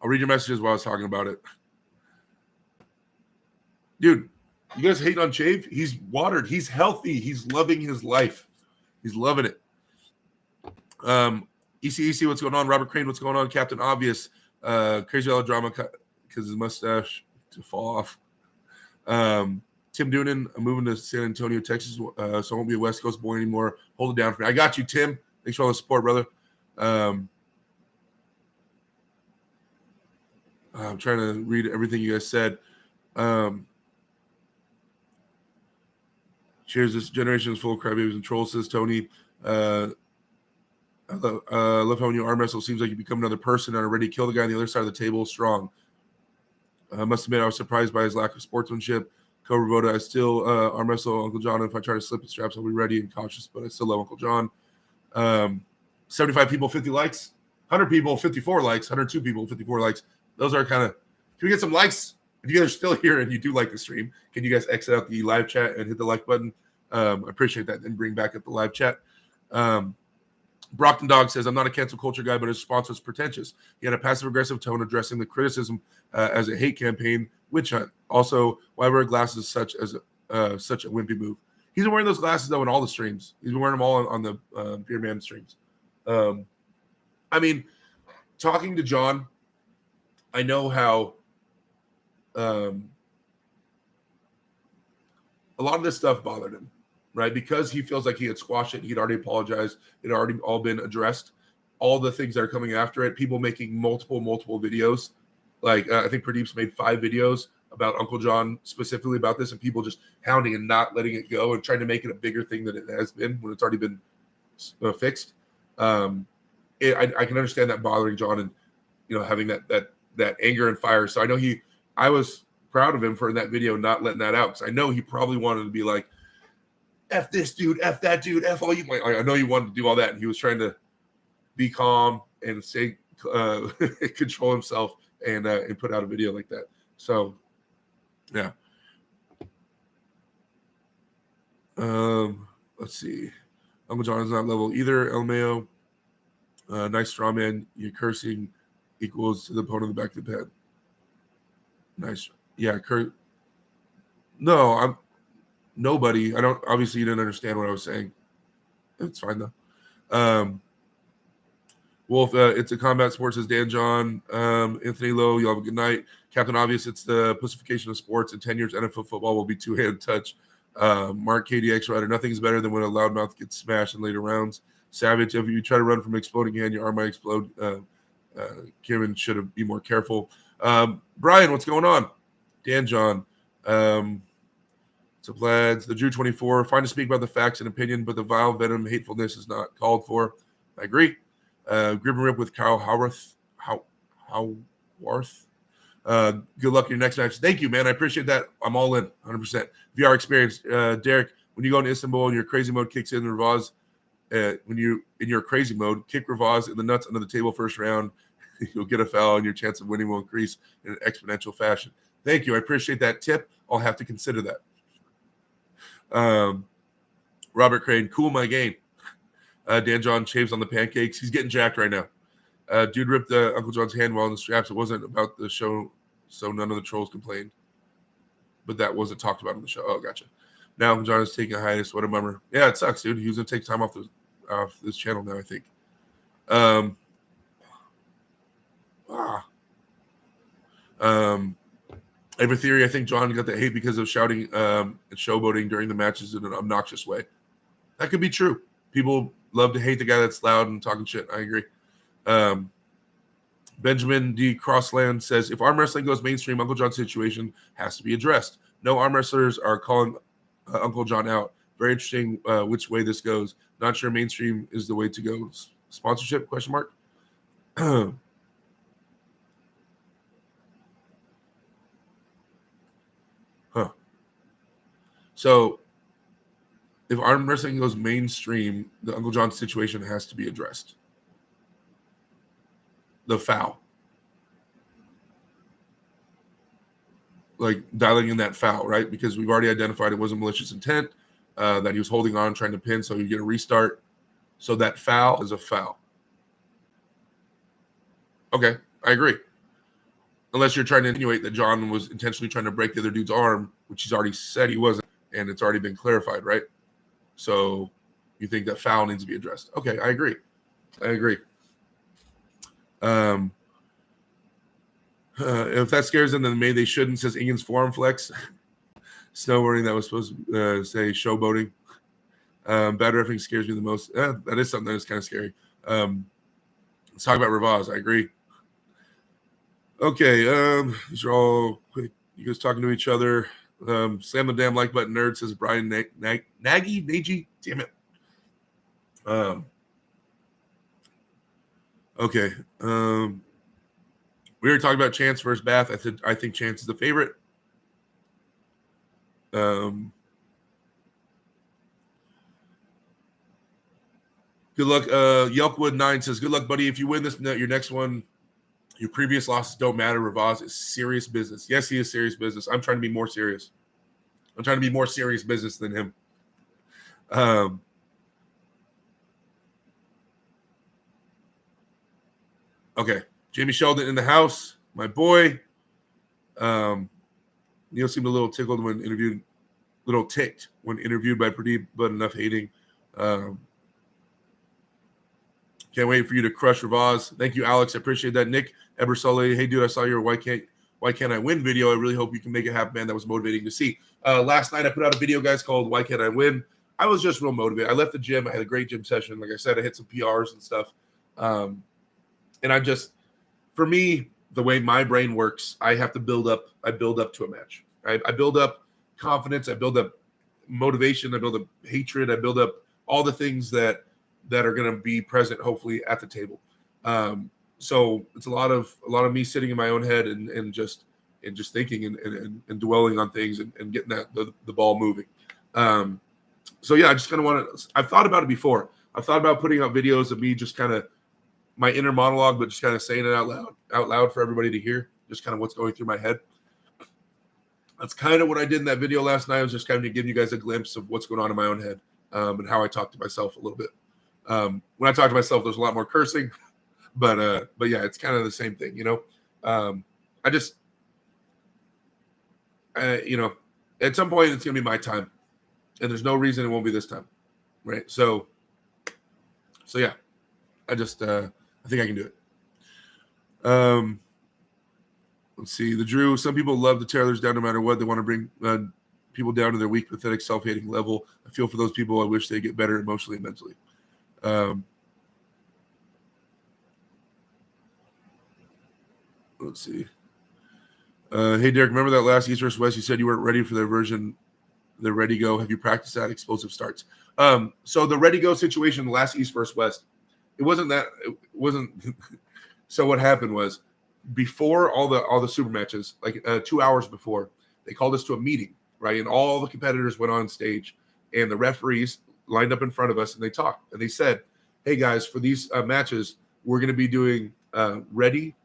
I'll read your messages while I was talking about it. Dude, you guys hating on Chave? He's watered. He's healthy. He's loving his life. He's loving it. EC, what's going on? Robert Crane, what's going on? Captain Obvious, crazy all drama because his mustache to fall off. Tim Doonan, I'm moving to San Antonio, Texas, so I won't be a West Coast boy anymore. Hold it down for me. I got you, Tim. Thanks for all the support, brother. I'm trying to read everything you guys said. Cheers, this generation is full of crybabies and trolls, says Tony. I love how when you arm wrestle, it seems like you become another person and already kill the guy on the other side of the table strong. I must admit, I was surprised by his lack of sportsmanship. Cobra Voda, I still arm wrestle Uncle John. If I try to slip the straps, I'll be ready and cautious, but I still love Uncle John. 75 people, 50 likes. 100 people, 54 likes. 102 people, 54 likes. Those are kind of – can we get some likes? If you guys are still here and you do like the stream, can you guys exit out the live chat and hit the like button? I appreciate that. And bring back up the live chat. Brockton Dog says, I'm not a cancel culture guy, but his response was pretentious. He had a passive-aggressive tone addressing the criticism as a hate campaign, witch hunt. Also, why wear glasses such a wimpy move? He's been wearing those glasses, though, in all the streams. He's been wearing them all on the Beer Man streams. I mean, talking to John, I know how a lot of this stuff bothered him. Right, because he feels like he had squashed it. He'd already apologized. It had already all been addressed. All the things that are coming after it, people making multiple videos. Like I think Pradeep's made 5 videos about Uncle John specifically about this, and people just hounding and not letting it go and trying to make it a bigger thing than it has been when it's already been fixed. I can understand that bothering John and having that anger and fire. So I was proud of him for in that video not letting that out because I know he probably wanted to be like, F this dude, F that dude, F all you. I know you wanted to do all that, and he was trying to be calm and stay, control himself and put out a video like that. So, yeah. Let's see. Uncle John is not level either. El Mayo, nice straw man. You're cursing equals to the opponent in the back of the head. Nice. Yeah, No, I'm. Nobody. I don't. Obviously, you didn't understand what I was saying. It's fine though. Wolf, it's a combat sport, says Dan John. Anthony Lowe, you'll have a good night. Captain Obvious, it's the pussification of sports. In 10 years, NFL football will be two-hand touch. Mark KDX Rider, nothing's better than when a loudmouth gets smashed in later rounds. Savage, if you try to run from exploding hand, your arm might explode. Kieran should be more careful. Brian, what's going on? Dan John. So lads, the Drew 24, fine to speak about the facts and opinion, but the vile venom hatefulness is not called for. I agree. Grib and rip with Kyle Howarth. Good luck in your next match. Thank you, man. I appreciate that. I'm all in, 100%. VR experience. Derek, when you go into Istanbul and your crazy mode kicks in, Ravaz, when you in your crazy mode, kick Ravaz in the nuts under the table first round, you'll get a foul and your chance of winning will increase in an exponential fashion. Thank you. I appreciate that tip. I'll have to consider that. Robert Crane, cool my game. Dan John shaves on the pancakes. He's getting jacked right now. Dude ripped Uncle John's hand while in the straps. It wasn't about the show, so none of the trolls complained. But that wasn't talked about on the show. Oh, gotcha. Now Uncle John is taking a hiatus. What a bummer. Yeah, it sucks, dude. He was going to take time off this channel now, I think. I have a theory. I think John got the hate because of shouting and showboating during the matches in an obnoxious way. That could be true. People love to hate the guy that's loud and talking shit. I agree. Benjamin D. Crossland says, if arm wrestling goes mainstream, Uncle John's situation has to be addressed. No arm wrestlers are calling Uncle John out. Very interesting which way this goes. Not sure mainstream is the way to go. Sponsorship, question mark? Huh. So if arm wrestling goes mainstream, the Uncle John situation has to be addressed. The foul. Like dialing in that foul, right? Because we've already identified it wasn't malicious intent, that he was holding on, trying to pin, so you get a restart. So that foul is a foul. Okay, I agree. Unless you're trying to insinuate that John was intentionally trying to break the other dude's arm, which he's already said he wasn't, and it's already been clarified, right? So you think that foul needs to be addressed. Okay, I agree. If that scares them, then maybe they shouldn't, says Ingen's forum flex. Snowboarding, that was supposed to say showboating. Bad reffing scares me the most. That is something that is kind of scary. Let's talk about Ravaz. I agree. Okay, these are all quick. You guys talking to each other. Slam the damn like button, nerd, says Brian Nagy. Damn it. Okay. We already talked about Chance versus Bath. I think Chance is the favorite. Good luck. Yelkwood 9 says, good luck, buddy. If you win this, your next one, your previous losses don't matter. Ravaz is serious business. Yes, he is serious business. I'm trying to be more serious. I'm trying to be more serious business than him. Okay. Jamie Sheldon in the house. My boy. Neil seemed a little tickled when interviewed, little ticked when interviewed by Pradeep, but enough hating. Can't wait for you to crush Ravaz. Thank you, Alex. I appreciate that. Nick Ebersole, hey, dude, I saw your Why Can't I Win video. I really hope you can make it happen, man. That was motivating to see. Last night, I put out a video, guys, called Why Can't I Win? I was just real motivated. I left the gym. I had a great gym session. Like I said, I hit some PRs and stuff. And I just, for me, the way my brain works, I have to build up. I build up to a match. Right? I build up confidence. I build up motivation. I build up hatred. I build up all the things that are going to be present, hopefully, at the table. So it's a lot of me sitting in my own head and just thinking and dwelling on things and getting the ball moving. So yeah, I just kind of want to. I've thought about it before. I've thought about putting out videos of me just kind of my inner monologue, but just kind of saying it out loud for everybody to hear. Just kind of what's going through my head. That's kind of what I did in that video last night. I was just kind of giving you guys a glimpse of what's going on in my own head and how I talk to myself a little bit. When I talk to myself, there's a lot more cursing, but yeah, it's kind of the same thing, you know. I just, you know, at some point it's gonna be my time, and there's no reason it won't be this time, right? So yeah, I just I think I can do it. Let's see, the Drew. Some people love to tear others down no matter what. They want to bring people down to their weak, pathetic, self-hating level. I feel for those people. I wish they get better emotionally and mentally. Let's see. Hey, Derek, remember that last East versus West? You said you weren't ready for their version, the Ready Go. Have you practiced that? Explosive starts. So the Ready Go situation, the last East versus West, it wasn't. So what happened was before all the super matches, like 2 hours before, they called us to a meeting, right? And all the competitors went on stage, and the referees lined up in front of us, and they talked, and they said, hey guys, for these matches, we're going to be doing ready.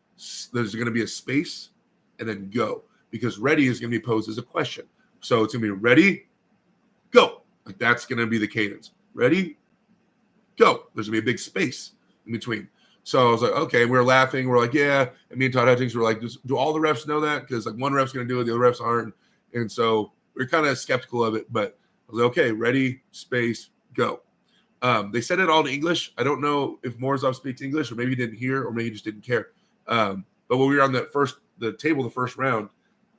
There's going to be a space and then go, because ready is going to be posed as a question. So it's going to be ready, go. Like that's going to be the cadence. Ready, go. There's going to be a big space in between. So I was like, okay, we're laughing. We're like, yeah. And me and Todd Hutchings were like, do all the refs know that? Because like one ref's going to do it, the other refs aren't. And so we're kind of skeptical of it, but I was like, okay, ready, space, go. They said it all in English. I don't know if Morozov speaks English, or maybe he didn't hear, or maybe he just didn't care. But when we were on the table, the first round,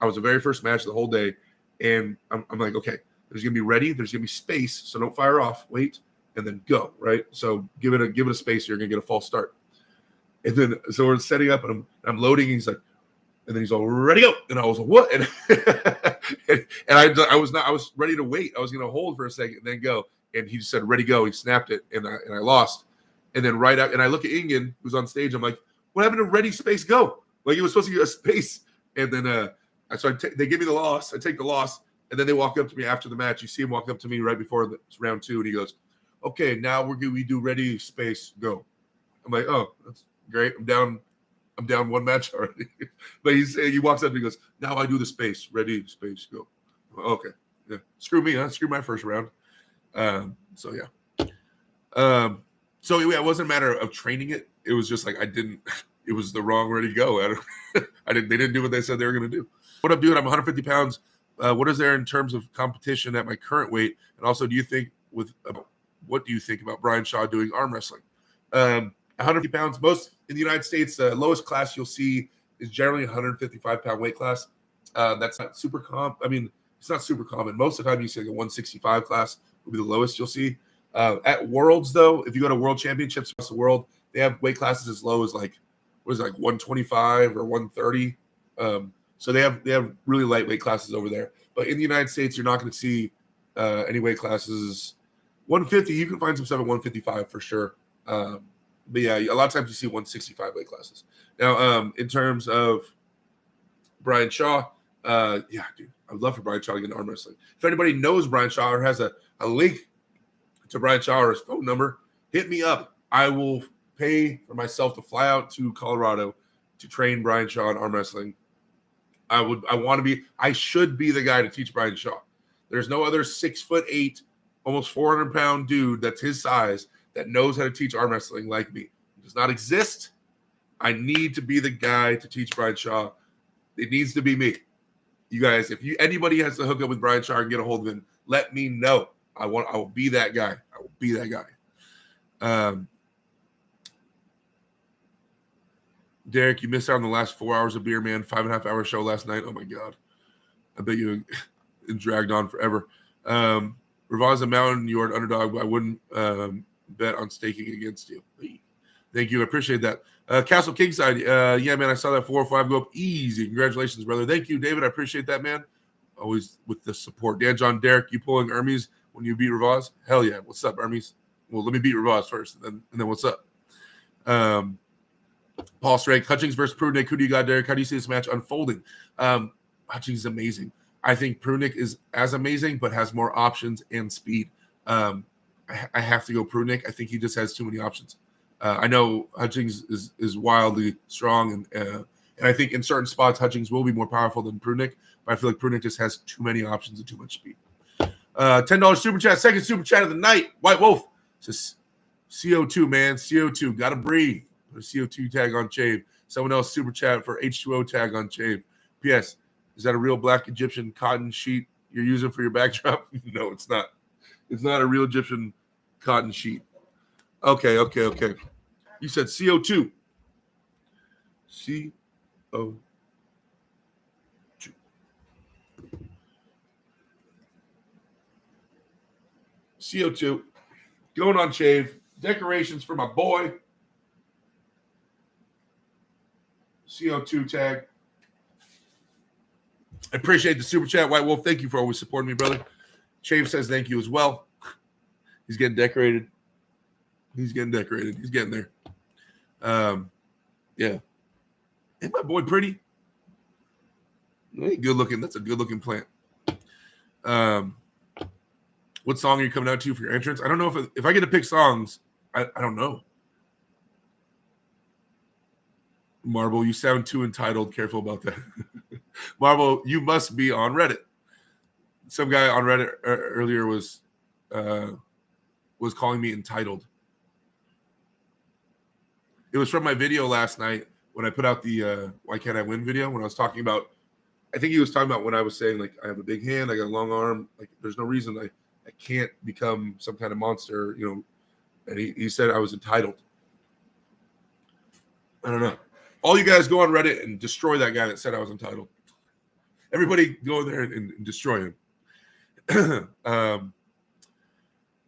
I was the very first match of the whole day. And I'm like, okay, there's going to be ready. There's going to be space. So don't fire off. Wait. and then go, right? So give it a space, you're gonna get a false start. And then so we're setting up, and I'm loading, and he's like, and then he's all ready to go. And I was like, what? And I was ready to wait. I was gonna hold for a second and then go. And he just said, ready, go. He snapped it, and I lost. And then right out, and I look at Ingen, who's on stage. I'm like, what happened to ready, space, go? Like, it was supposed to get a space. And then they give me the loss. I take the loss. And then they walk up to me after the match. You see him walk up to me right before round 2. And he goes, okay, now we do ready, space, go. I'm like, oh, that's great. I'm down 1 match already. But he walks up and he goes, now I do the space, ready, space, go. Okay. Yeah. Screw me, huh? Screw my first round. So yeah. So it wasn't a matter of training it. It was just like it was the wrong ready to go. They didn't do what they said they were going to do. What up, dude? I'm 150 pounds. What is there in terms of competition at my current weight? And also, what do you think about Brian Shaw doing arm wrestling? 150 pounds, most in the United States, the lowest class you'll see is generally 155-pound weight class. That's not super it's not super common. Most of the time you see like a 165 class will be the lowest you'll see. At Worlds, though, if you go to World Championships across the world, they have weight classes as low as like 125 or 130. So they have really lightweight classes over there. But in the United States, you're not going to see any weight classes. 150, you can find some stuff at 155 for sure. But yeah, a lot of times you see 165 weight classes. Now, in terms of Brian Shaw, yeah, dude, I'd love for Brian Shaw to get into arm wrestling. If anybody knows Brian Shaw or has a link to Brian Shaw or his phone number, hit me up. I will pay for myself to fly out to Colorado to train Brian Shaw in arm wrestling. I should be the guy to teach Brian Shaw. There's no other 6'8", almost 400-pound dude that's his size that knows how to teach arm wrestling like me. It does not exist. I need to be the guy to teach Brian Shaw. It needs to be me. You guys, if anybody has to hook up with Brian Shaw and get a hold of him, let me know. I will be that guy. I will be that guy. Derek, you missed out on the last 4 hours of beer, man. 5.5-hour show last night. Oh my God. I bet you it dragged on forever. Ravaz a mountain, you're an underdog, but I wouldn't bet on staking against you. Thank you. I appreciate that. Castle Kingside. Yeah, man, I saw that 4 or 5 go up easy. Congratulations, brother. Thank you, David. I appreciate that, man. Always with the support. Dan John Derek, you pulling Hermes when you beat Ravaz? Hell yeah. What's up, Hermes? Well, let me beat Ravaz first, and then what's up? Paul Strank, Hutchings versus Prudnick. Who do you got, Derek? How do you see this match unfolding? Hutchings is amazing. I think Prudnick is as amazing, but has more options and speed. I have to go Prudnick. I think he just has too many options. I know Hutchings is wildly strong, and I think in certain spots Hutchings will be more powerful than Prudnick, but I feel like Prudnick just has too many options and too much speed. $10 super chat, second super chat of the night. White Wolf says CO2, man, CO2, gotta breathe. Put a CO2 tag on Chave. Someone else super chat for H2O tag on Chave. P.S. Is that a real black Egyptian cotton sheet you're using for your backdrop? No, it's not. It's not a real Egyptian cotton sheet. Okay. You said CO2. CO2. CO2. Going on Chave. Decorations for my boy. CO2 tag. I appreciate the super chat, White Wolf. Thank you for always supporting me, brother. Chave says thank you as well. He's getting decorated. He's getting there. Yeah. Ain't my boy pretty? Hey, good looking. That's a good looking plant. What song are you coming out to for your entrance? I don't know if I get to pick songs. I don't know. Marble, you sound too entitled. Careful about that. Marble, you must be on Reddit. Some guy on Reddit earlier was calling me entitled. It was from my video last night when I put out the Why Can't I Win video, when I was talking about, I think he was talking about when I was saying, like, I have a big hand, I got a long arm, like, there's no reason I can't become some kind of monster, you know, and he said I was entitled. I don't know. All you guys go on Reddit and destroy that guy that said I was entitled. Everybody go there and destroy him.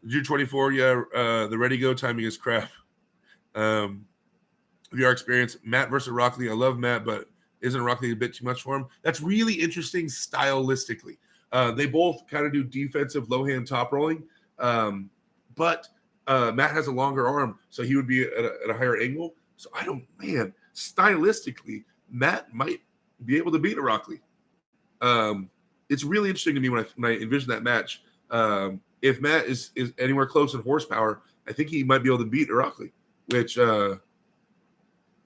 June 24, yeah, the ready go timing is crap. VR experience, Matt versus Rockley. I love Matt, but isn't Rockley a bit too much for him? That's really interesting stylistically. They both kind of do defensive low hand top rolling, but Matt has a longer arm, so he would be at a higher angle. So stylistically, Matt might be able to beat a Rockley. It's really interesting to me when I envision that match. If Matt is anywhere close in horsepower, I think he might be able to beat Rockley, which, yeah.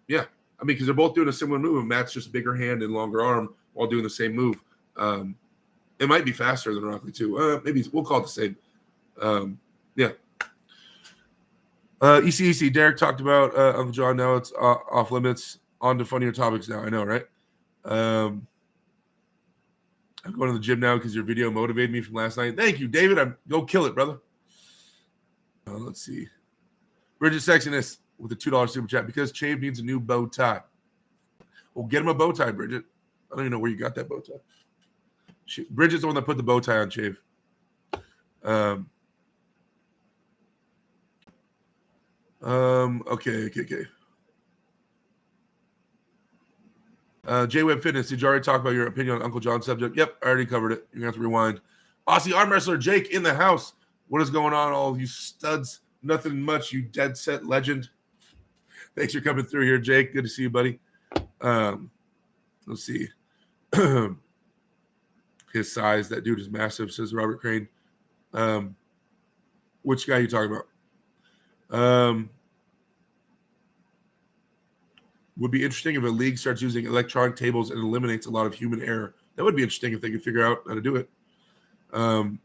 I mean, because they're both doing a similar move, and Matt's just bigger hand and longer arm while doing the same move. It might be faster than Rockley, too. Maybe we'll call it the same. Yeah. ECEC, Derek talked about Uncle John. Now it's off limits. On to funnier topics now. I know, right? I'm going to the gym now because your video motivated me from last night. Thank you, David. Go kill it, brother. Let's see. Bridget Sexiness with a $2 super chat because Chave needs a new bow tie. Well, get him a bow tie, Bridget. I don't even know where you got that bow tie. Bridget's the one that put the bow tie on Chave. Okay. J-Web Fitness, did you already talk about your opinion on Uncle John's subject? Yep, I already covered it. You're going to have to rewind. Aussie arm wrestler Jake in the house. What is going on, all of you studs? Nothing much, you dead set legend. Thanks for coming through here, Jake. Good to see you, buddy. Let's see. His size, that dude is massive, says Robert Crane. Which guy are you talking about? Would be interesting if a league starts using electronic tables and eliminates a lot of human error. That would be interesting if they could figure out how to do it.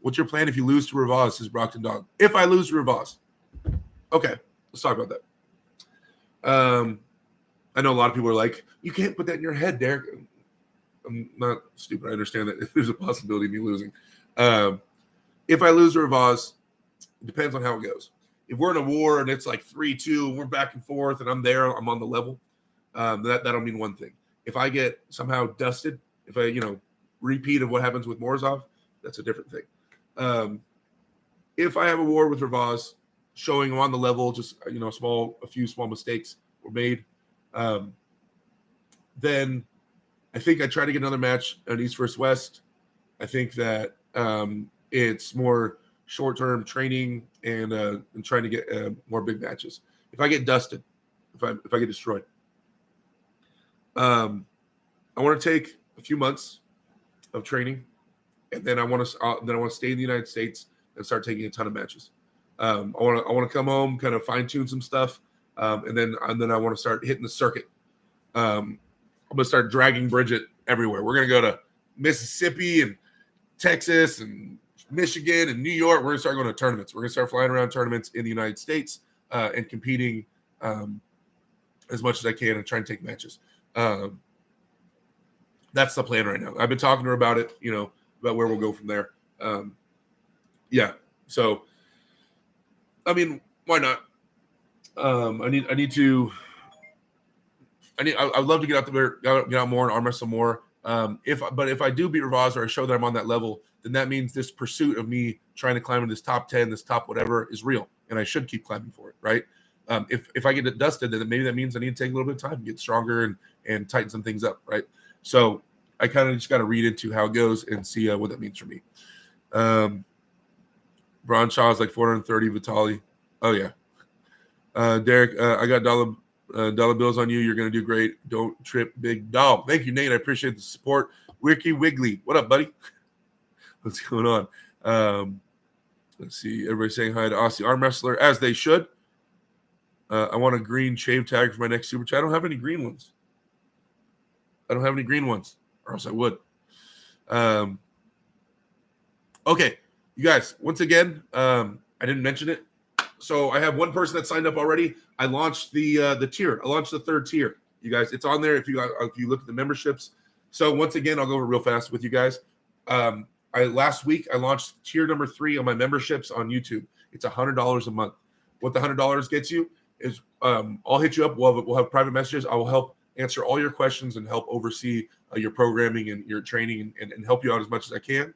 What's your plan if you lose to Rivaz, says Brockton Dog? If I lose to Rivaz. Okay, let's talk about that. I know a lot of people are like, you can't put that in your head, Derek. I'm not stupid. I understand that there's a possibility of me losing. If I lose to Rivaz, it depends on how it goes. If we're in a war and it's like 3-2, and we're back and forth, and I'm there, I'm on the level, that'll mean one thing. If I get somehow dusted, if I, repeat of what happens with Morozov, that's a different thing. If I have a war with Rivaz, showing him on the level, just a few small mistakes were made, then I think I try to get another match at East versus West. I think that it's more short-term training and trying to get more big matches. If I get dusted, if I get destroyed, I want to take a few months of training, and then I want to stay in the United States and start taking a ton of matches. I want to come home, kind of fine tune some stuff, and then I want to start hitting the circuit. I'm gonna start dragging Bridget everywhere. We're gonna go to Mississippi and Texas and Michigan and New York. We're gonna start going to tournaments. We're gonna start flying around tournaments in the United States and competing as much as I can and trying to take matches. That's the plan right now. I've been talking to her about it, about where we'll go from there. Yeah. So, I mean, why not? I'd love to get out there, get out more and arm wrestle more. If I do beat Rivaz or I show that I'm on that level, then that means this pursuit of me trying to climb in this top 10, this top whatever is real, and I should keep climbing for it, right? If I get it dusted, then maybe that means I need to take a little bit of time, get stronger and tighten some things up, right? So I kind of just got to read into how it goes and see what that means for me. Braun Shaw is like 430, Vitali. Oh, yeah. Derek, I got dollar bills on you. You're going to do great. Don't trip, big dog. Thank you, Nate. I appreciate the support. Wiki Wiggly. What up, buddy? What's going on? Let's see. Everybody saying hi to Aussie Arm Wrestler, as they should. I want a green shave tag for my next super chat. I don't have any green ones. Or else I would. Okay. You guys, once again, I didn't mention it. So I have one person that signed up already. I launched the tier. I launched the third tier. You guys, it's on there if you look at the memberships. So once again, I'll go over real fast with you guys. Last week I launched tier number 3 on my memberships on YouTube. It's $100 a month. What the $100 gets you is I'll hit you up. We'll have private messages. I will help answer all your questions and help oversee your programming and your training and help you out as much as I can.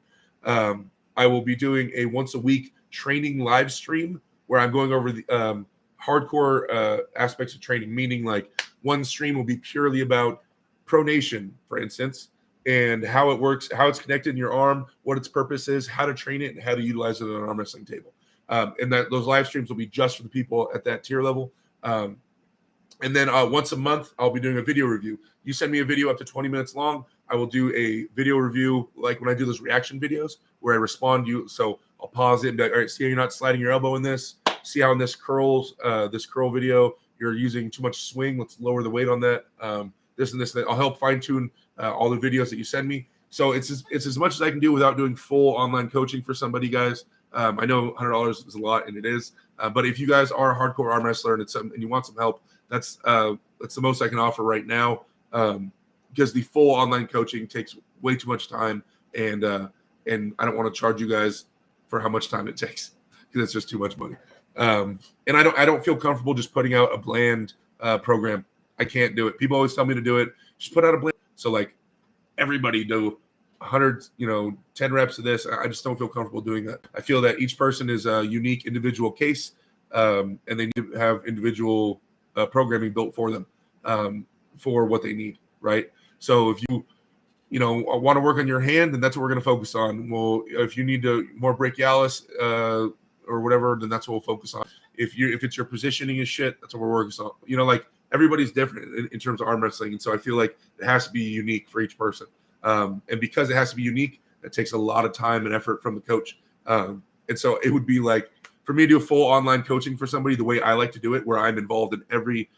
I will be doing a once a week training live stream where I'm going over the hardcore aspects of training, meaning like one stream will be purely about pronation, for instance, and how it works, how it's connected in your arm, what its purpose is, how to train it, and how to utilize it on an arm wrestling table. And that those live streams will be just for the people at that tier level. And then once a month, I'll be doing a video review. You send me a video up to 20 minutes long, I will do a video review, like when I do those reaction videos where I respond to you. So I'll pause it and be like, all right, see how you're not sliding your elbow in this? See how in this curl video, you're using too much swing. Let's lower the weight on that. This and this. I'll help fine tune all the videos that you send me. So it's as much as I can do without doing full online coaching for somebody, guys. I know $100 is a lot, and it is. But if you guys are a hardcore arm wrestler and you want some help, that's the most I can offer right now. Because the full online coaching takes way too much time, and I don't want to charge you guys for how much time it takes because it's just too much money. And I don't feel comfortable just putting out a bland program. I can't do it. People always tell me to do it. Just put out a bland. So like everybody do 100, 10 reps of this. I just don't feel comfortable doing that. I feel that each person is a unique individual case, and they need to have individual programming built for them for what they need, right? So if you want to work on your hand, then that's what we're going to focus on. Well, if you need more brachialis or whatever, then that's what we'll focus on. If it's your positioning and shit, that's what we're working on. Like everybody's different in terms of arm wrestling, and so I feel like it has to be unique for each person. And because it has to be unique, it takes a lot of time and effort from the coach. And so it would be like for me to do a full online coaching for somebody the way I like to do it, where I'm involved in every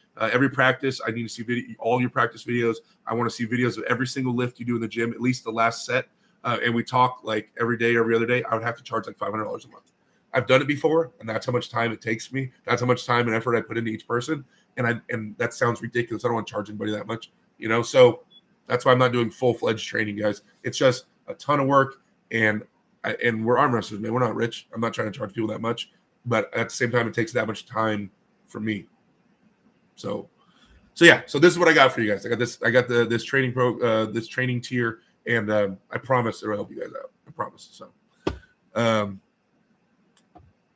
practice. I need to see all your practice videos. I want to see videos of every single lift you do in the gym, at least the last set. And we talk like every day, every other day. I would have to charge like $500 a month. I've done it before, and that's how much time it takes me. That's how much time and effort I put into each person. And that sounds ridiculous. I don't want to charge anybody that much, So that's why I'm not doing full-fledged training, guys. It's just a ton of work, and we're arm wrestlers, man. We're not rich. I'm not trying to charge people that much, but at the same time, it takes that much time for me. So yeah. So this is what I got for you guys. I got this. I got this training this training tier, and I promise it'll help you guys out. I promise. So,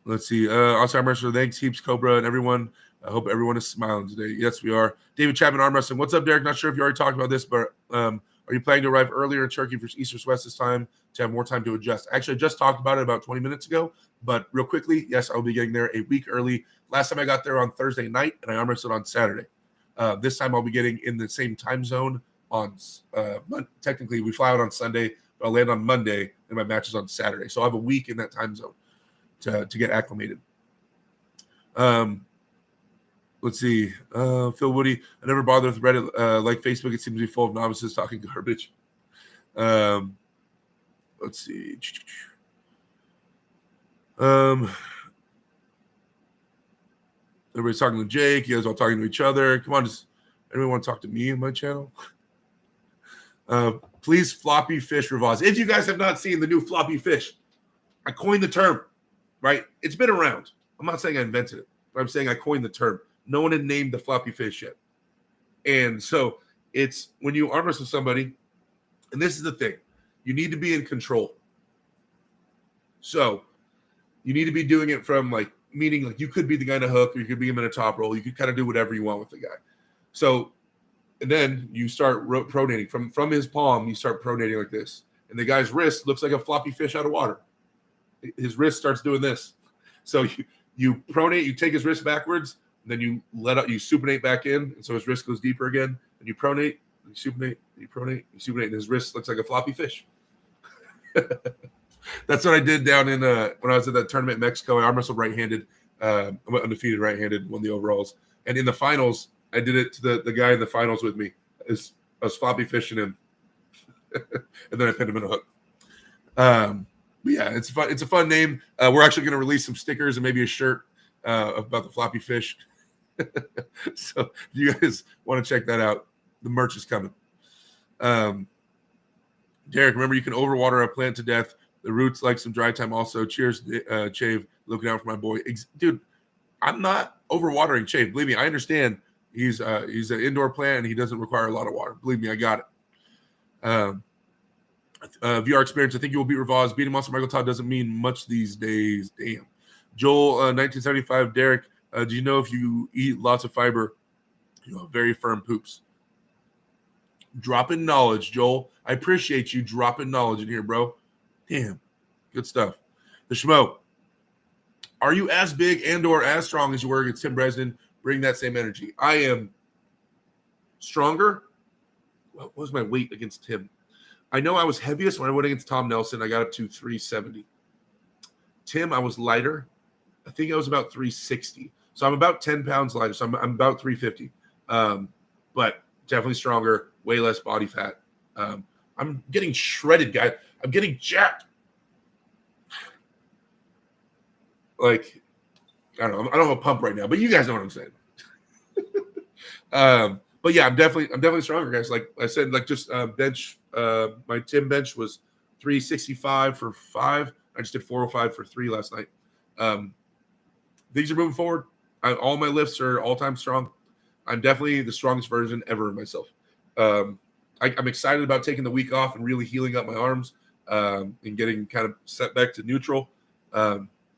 let's see. Also, arm wrestler, thanks, Heaps, Cobra, and everyone. I hope everyone is smiling today. Yes, we are. David Chapman, arm wrestling. What's up, Derek? Not sure if you already talked about this, but are you planning to arrive earlier in Turkey for East or West this time to have more time to adjust? Actually, I just talked about it about 20 minutes ago, but real quickly, yes, I'll be getting there a week early. Last time I got there on Thursday night, and I arm wrestled on Saturday. This time I'll be getting in the same time zone on technically we fly out on Sunday, but I'll land on Monday, and my match is on Saturday. So I have a week in that time zone to get acclimated. Let's see. Phil Woody, I never bothered with Reddit like Facebook. It seems to be full of novices talking garbage. Let's see. Everybody's talking to Jake. You guys all talking to each other. Come on, does anyone want to talk to me in my channel? Please, floppy fish Ravaz. If you guys have not seen the new floppy fish, I coined the term, right? It's been around. I'm not saying I invented it, but I'm saying I coined the term. No one had named the floppy fish yet. And so it's when you arm wrestle somebody, and this is the thing, you need to be in control. So you need to be doing it from meaning like you could be the guy in a hook, or you could be him in a top roll. You could kind of do whatever you want with the guy. So, and then you start pronating from his palm. You start pronating like this, and the guy's wrist looks like a floppy fish out of water. His wrist starts doing this. So you pronate, you take his wrist backwards, and then you you supinate back in, and so his wrist goes deeper again. And you pronate, you supinate, you pronate, you supinate, and his wrist looks like a floppy fish. That's what I did down in when I was at that tournament in Mexico. I arm wrestled right-handed. I went undefeated right-handed, won the overalls. And in the finals, I did it to the guy in the finals with me. I was floppy fishing him, and then I pinned him in a hook. But yeah, it's fun. It's a fun name. We're actually going to release some stickers and maybe a shirt about the floppy fish. So if you guys want to check that out, the merch is coming. Derek, remember you can overwater a plant to death. The roots like some dry time also. Cheers, Chave. Looking out for my boy. Dude, I'm not overwatering Chave. Believe me, I understand he's an indoor plant and he doesn't require a lot of water. Believe me, I got it. VR experience. I think you will beat Rivaz. Beating Monster Michael Todd doesn't mean much these days. Damn. Joel, 1975. Derek, do you know if you eat lots of fiber, very firm poops? Dropping knowledge, Joel. I appreciate you dropping knowledge in here, bro. Damn. Good stuff. The Schmo. Are you as big and or as strong as you were against Tim Bresnan? Bring that same energy. I am stronger. What was my weight against Tim? I know I was heaviest when I went against Tom Nelson. I got up to 370. Tim, I was lighter. I think I was about 360. So I'm about 10 pounds lighter. So I'm about 350. But definitely stronger, way less body fat. I'm getting shredded, guys. I'm getting jacked. Like, I don't know. I don't have a pump right now, but you guys know what I'm saying. But yeah, I'm definitely stronger, guys. Like I said, like just bench. My Tim bench was 365 for 5. I just did 405 for 3 last night. Things are moving forward. All my lifts are all-time strong. I'm definitely the strongest version ever of myself. I'm excited about taking the week off and really healing up my arms and getting kind of set back to neutral.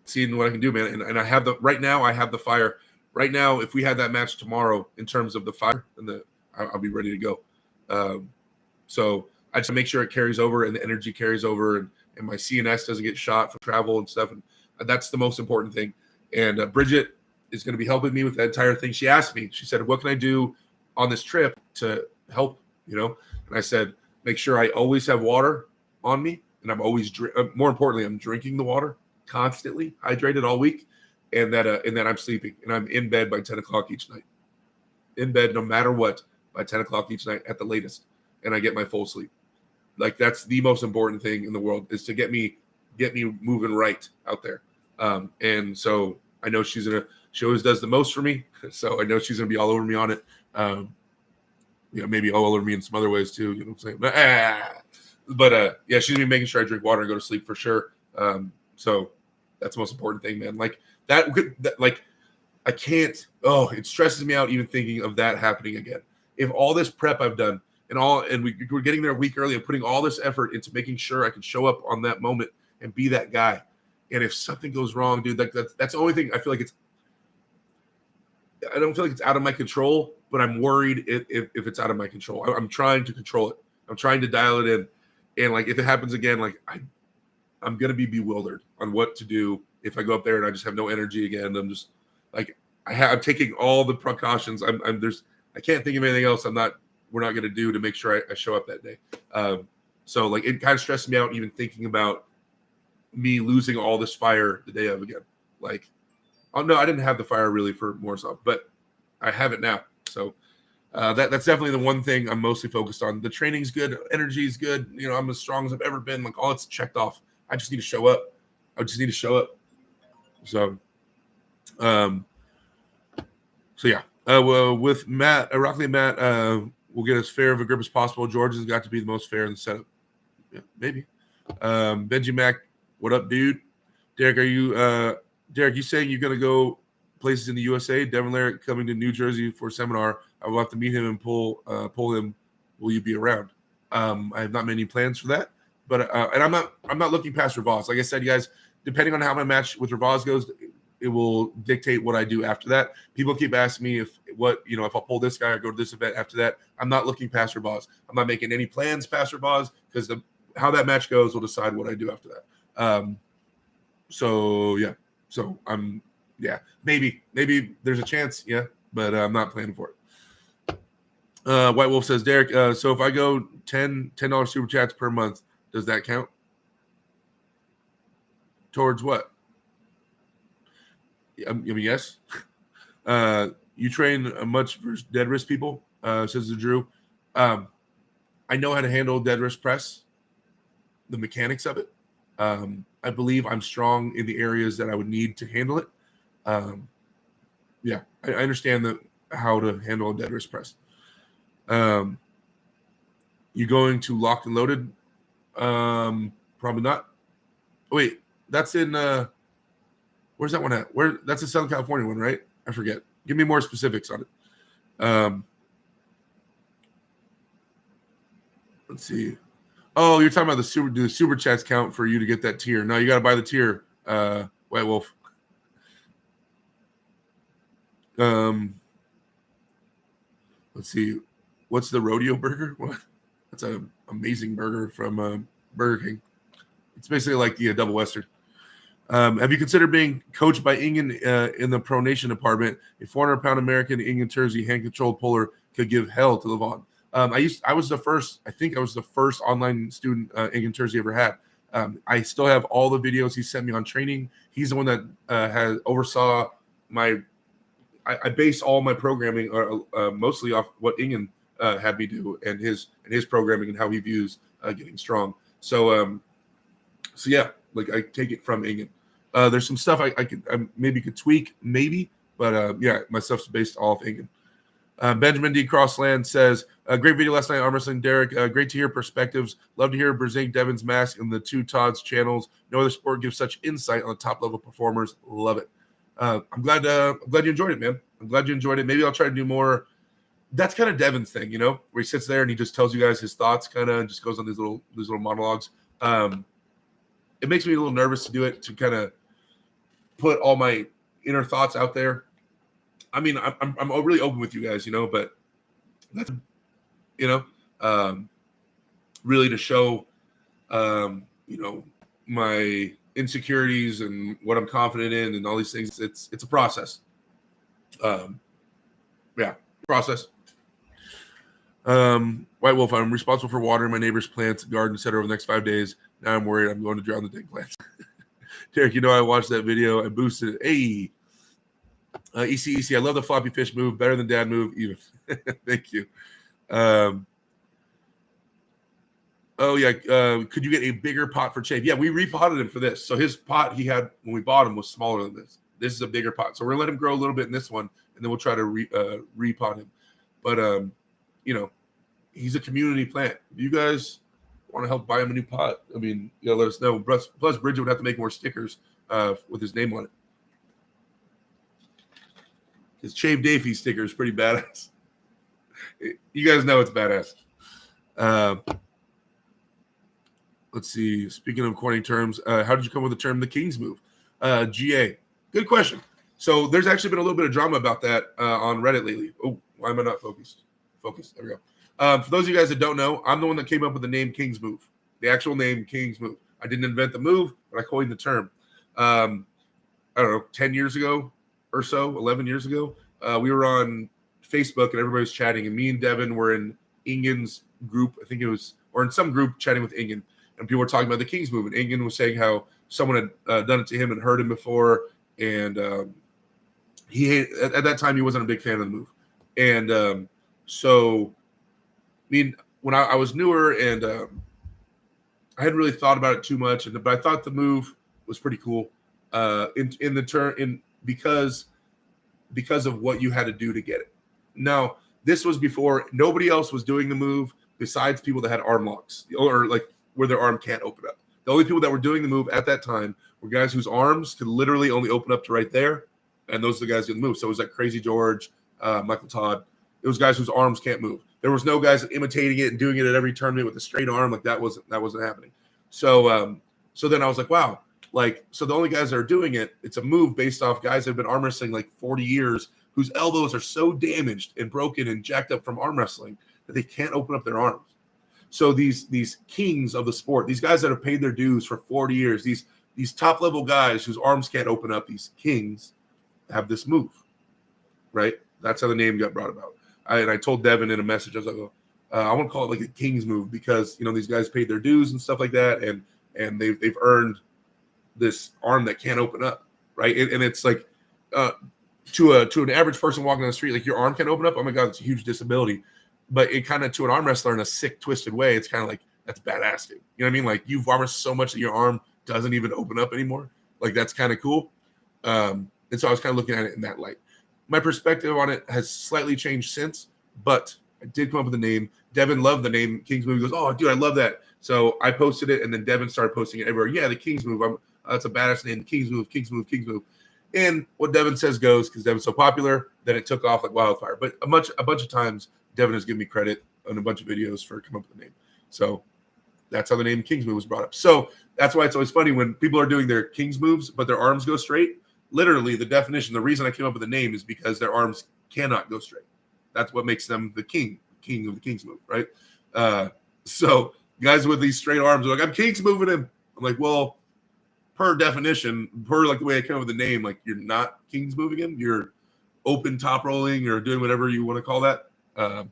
Seeing what I can do, man. And I have right now I have the fire. Right now, if we had that match tomorrow in terms of the fire, then I'll be ready to go. So I just make sure it carries over and the energy carries over and my CNS doesn't get shot for travel and stuff. And that's the most important thing. And Bridget is going to be helping me with that entire thing. She asked me, she said, what can I do on this trip to help, And I said, make sure I always have water on me. And I'm always, more importantly, I'm drinking the water constantly, hydrated all week. And that I'm sleeping. And I'm in bed by 10 o'clock each night. In bed, no matter what, by 10 o'clock each night at the latest. And I get my full sleep. Like, that's the most important thing in the world, is to get me moving right out there. And so I know she always does the most for me. So I know she's going to be all over me on it. Maybe all over me in some other ways too, what I'm saying? But yeah, she's going to be making sure I drink water and go to sleep for sure. So that's the most important thing, man. Like that like I can't, it stresses me out even thinking of that happening again. If all this prep I've done and we're getting there a week early and putting all this effort into making sure I can show up on that moment and be that guy. And if something goes wrong, dude, that's the only thing I feel like I don't feel like it's out of my control, but I'm worried if it's out of my control. I'm trying to control it. I'm trying to dial it in. And like, if it happens again, like I'm going to be bewildered on what to do if I go up there and I just have no energy again. I'm just like, I'm taking all the precautions. I can't think of anything else we're not going to do to make sure I show up that day. So like, it kind of stressed me out even thinking about me losing all this fire the day of again. Like, oh no, I didn't have the fire really for Warsaw, but I have it now. So that's definitely the one thing I'm mostly focused on. The training's good, energy's good. I'm as strong as I've ever been. Like, all it's checked off. I just need to show up. So, yeah. Well, with Matt, Rockly and Matt, we'll get as fair of a grip as possible. George has got to be the most fair in the setup. Yeah, maybe. Benji Mac, what up, dude? Derek, you saying you're gonna go places in the USA? Devin Larrick coming to New Jersey for a seminar. I will have to meet him and pull him. Will you be around? I have not made any plans for that, but and I'm not looking past Ravaz. Like I said, you guys, depending on how my match with Ravaz goes, it will dictate what I do after that. People keep asking me if I'll pull this guy or go to this event after that. I'm not looking past Ravaz. I'm not making any plans past Ravaz because how that match goes will decide what I do after that. So yeah. So maybe there's a chance, yeah, but I'm not planning for it. White Wolf says, Derek, so if I go $10 super chats per month, does that count? Towards what? I mean, yes. You train much for dead risk people, says the Drew. I know how to handle dead risk press, the mechanics of it. I believe I'm strong in the areas that I would need to handle it. Yeah, I understand how to handle a dead risk press. You going to Locked and Loaded? Probably not. Wait, that's in where's that one at? That's a Southern California one, right? I forget. Give me more specifics on it. Let's see. Oh, you're talking about the super chats count for you to get that tier. No, you got to buy the tier. White Wolf. Let's see. What's the rodeo burger? What? That's an amazing burger from Burger King. It's basically like the double Western. Have you considered being coached by Ingen in the pronation department? A 400-pound American Ingen Jersey hand-controlled puller could give hell to Yvonne. I was the first. I think I was the first online student Ingen Jersey ever had. I still have all the videos he sent me on training. He's the one that has oversaw my. I base all my programming mostly off what Ingen had me do and his programming and how he views getting strong. So yeah, like I take it from Ingen. There's some stuff I could tweak, but yeah, my stuff's based off Ingen. Benjamin D. Crossland says, great video last night, arm wrestling, Derek. Great to hear perspectives. Love to hear Brazing, Devin's mask, and the two Todd's channels. No other sport gives such insight on the top level performers. Love it. I'm glad you enjoyed it, man. I'm glad you enjoyed it. Maybe I'll try to do more. That's kind of Devin's thing, where he sits there and he just tells you guys his thoughts, kind of, and just goes on these little monologues. It makes me a little nervous to do it, to kind of put all my inner thoughts out there. I mean, I'm really open with you guys, but that's, really to show, my insecurities and what I'm confident in and all these things. It's a process. Process. White Wolf, I'm responsible for watering my neighbor's plants, garden, etc. over the next 5 days. Now I'm worried I'm going to drown the dang plants. Derek, I watched that video. I boosted it. Hey, EC, I love the floppy fish move. Better than dad move, even. Thank you. Could you get a bigger pot for Chafe? Yeah, we repotted him for this. So his pot he had when we bought him was smaller than this. This is a bigger pot. So we're going to let him grow a little bit in this one, and then we'll try to repot him. But, he's a community plant. If you guys want to help buy him a new pot, I mean, let us know. Plus, Bridget would have to make more stickers with his name on it. His Chave Davey sticker is pretty badass. You guys know it's badass. Let's see. Speaking of coining terms, how did you come with the term the King's move? GA. Good question. So there's actually been a little bit of drama about that on Reddit lately. Oh, why am I not focused? Focus. There we go. For those of you guys that don't know, I'm the one that came up with the name King's move. The actual name King's move. I didn't invent the move, but I coined the term. I don't know, 10 years ago or so, 11 years ago, we were on Facebook and everybody was chatting, and me and Devin were in Ingen's group. I think it was, or in some group chatting with Ingen, and people were talking about the King's move, and Ingen was saying how someone had done it to him and heard him before, and at that time he wasn't a big fan of the move. And so when I was newer and I hadn't really thought about it too much, but I thought the move was pretty cool because of what you had to do to get it. Now, this was before nobody else was doing the move besides people that had arm locks or like where their arm can't open up. The only people that were doing the move at that time were guys whose arms could literally only open up to right there, and those are the guys doing the move. So it was like Crazy George, Michael Todd. It was guys whose arms can't move. There was no guys imitating it and doing it at every tournament with a straight arm. Like that wasn't happening. So then I was like, wow. Like, so the only guys that are doing it, it's a move based off guys that have been arm wrestling like 40 years, whose elbows are so damaged and broken and jacked up from arm wrestling that they can't open up their arms. So these kings of the sport, these guys that have paid their dues for 40 years, these top level guys whose arms can't open up, these kings have this move, right? That's how the name got brought about. I told Devin in a message, I was like, I want to call it like a king's move because these guys paid their dues and stuff like that, and they've earned this arm that can't open up, right? And it's like to an average person walking down the street, like your arm can't open up. Oh my god, it's a huge disability. But it kind of, to an arm wrestler in a sick, twisted way, it's kind of like that's badass, dude. You know what I mean? Like you've arm wrestled so much that your arm doesn't even open up anymore. Like that's kind of cool. And so I was kind of looking at it in that light. My perspective on it has slightly changed since, but I did come up with the name. Devin loved the name King's Move. He goes, oh, dude, I love that. So I posted it, and then Devin started posting it everywhere. Yeah, the King's Move. That's a badass name. The King's Move, King's Move, King's Move. And what Devin says goes because Devin's so popular that it took off like wildfire. But a bunch of times, Devin has given me credit on a bunch of videos for coming up with the name. So That's how the name King's Move was brought up. So that's why it's always funny when people are doing their King's moves, but their arms go straight. Literally, the definition, the reason I came up with the name is because their arms cannot go straight. That's what makes them the king of the King's Move, right? So guys with these straight arms are like, I'm King's moving him. I'm like, well, per definition, per like the way I came up with the name, like you're not King's moving him. You're open top rolling or doing whatever you want to call that. I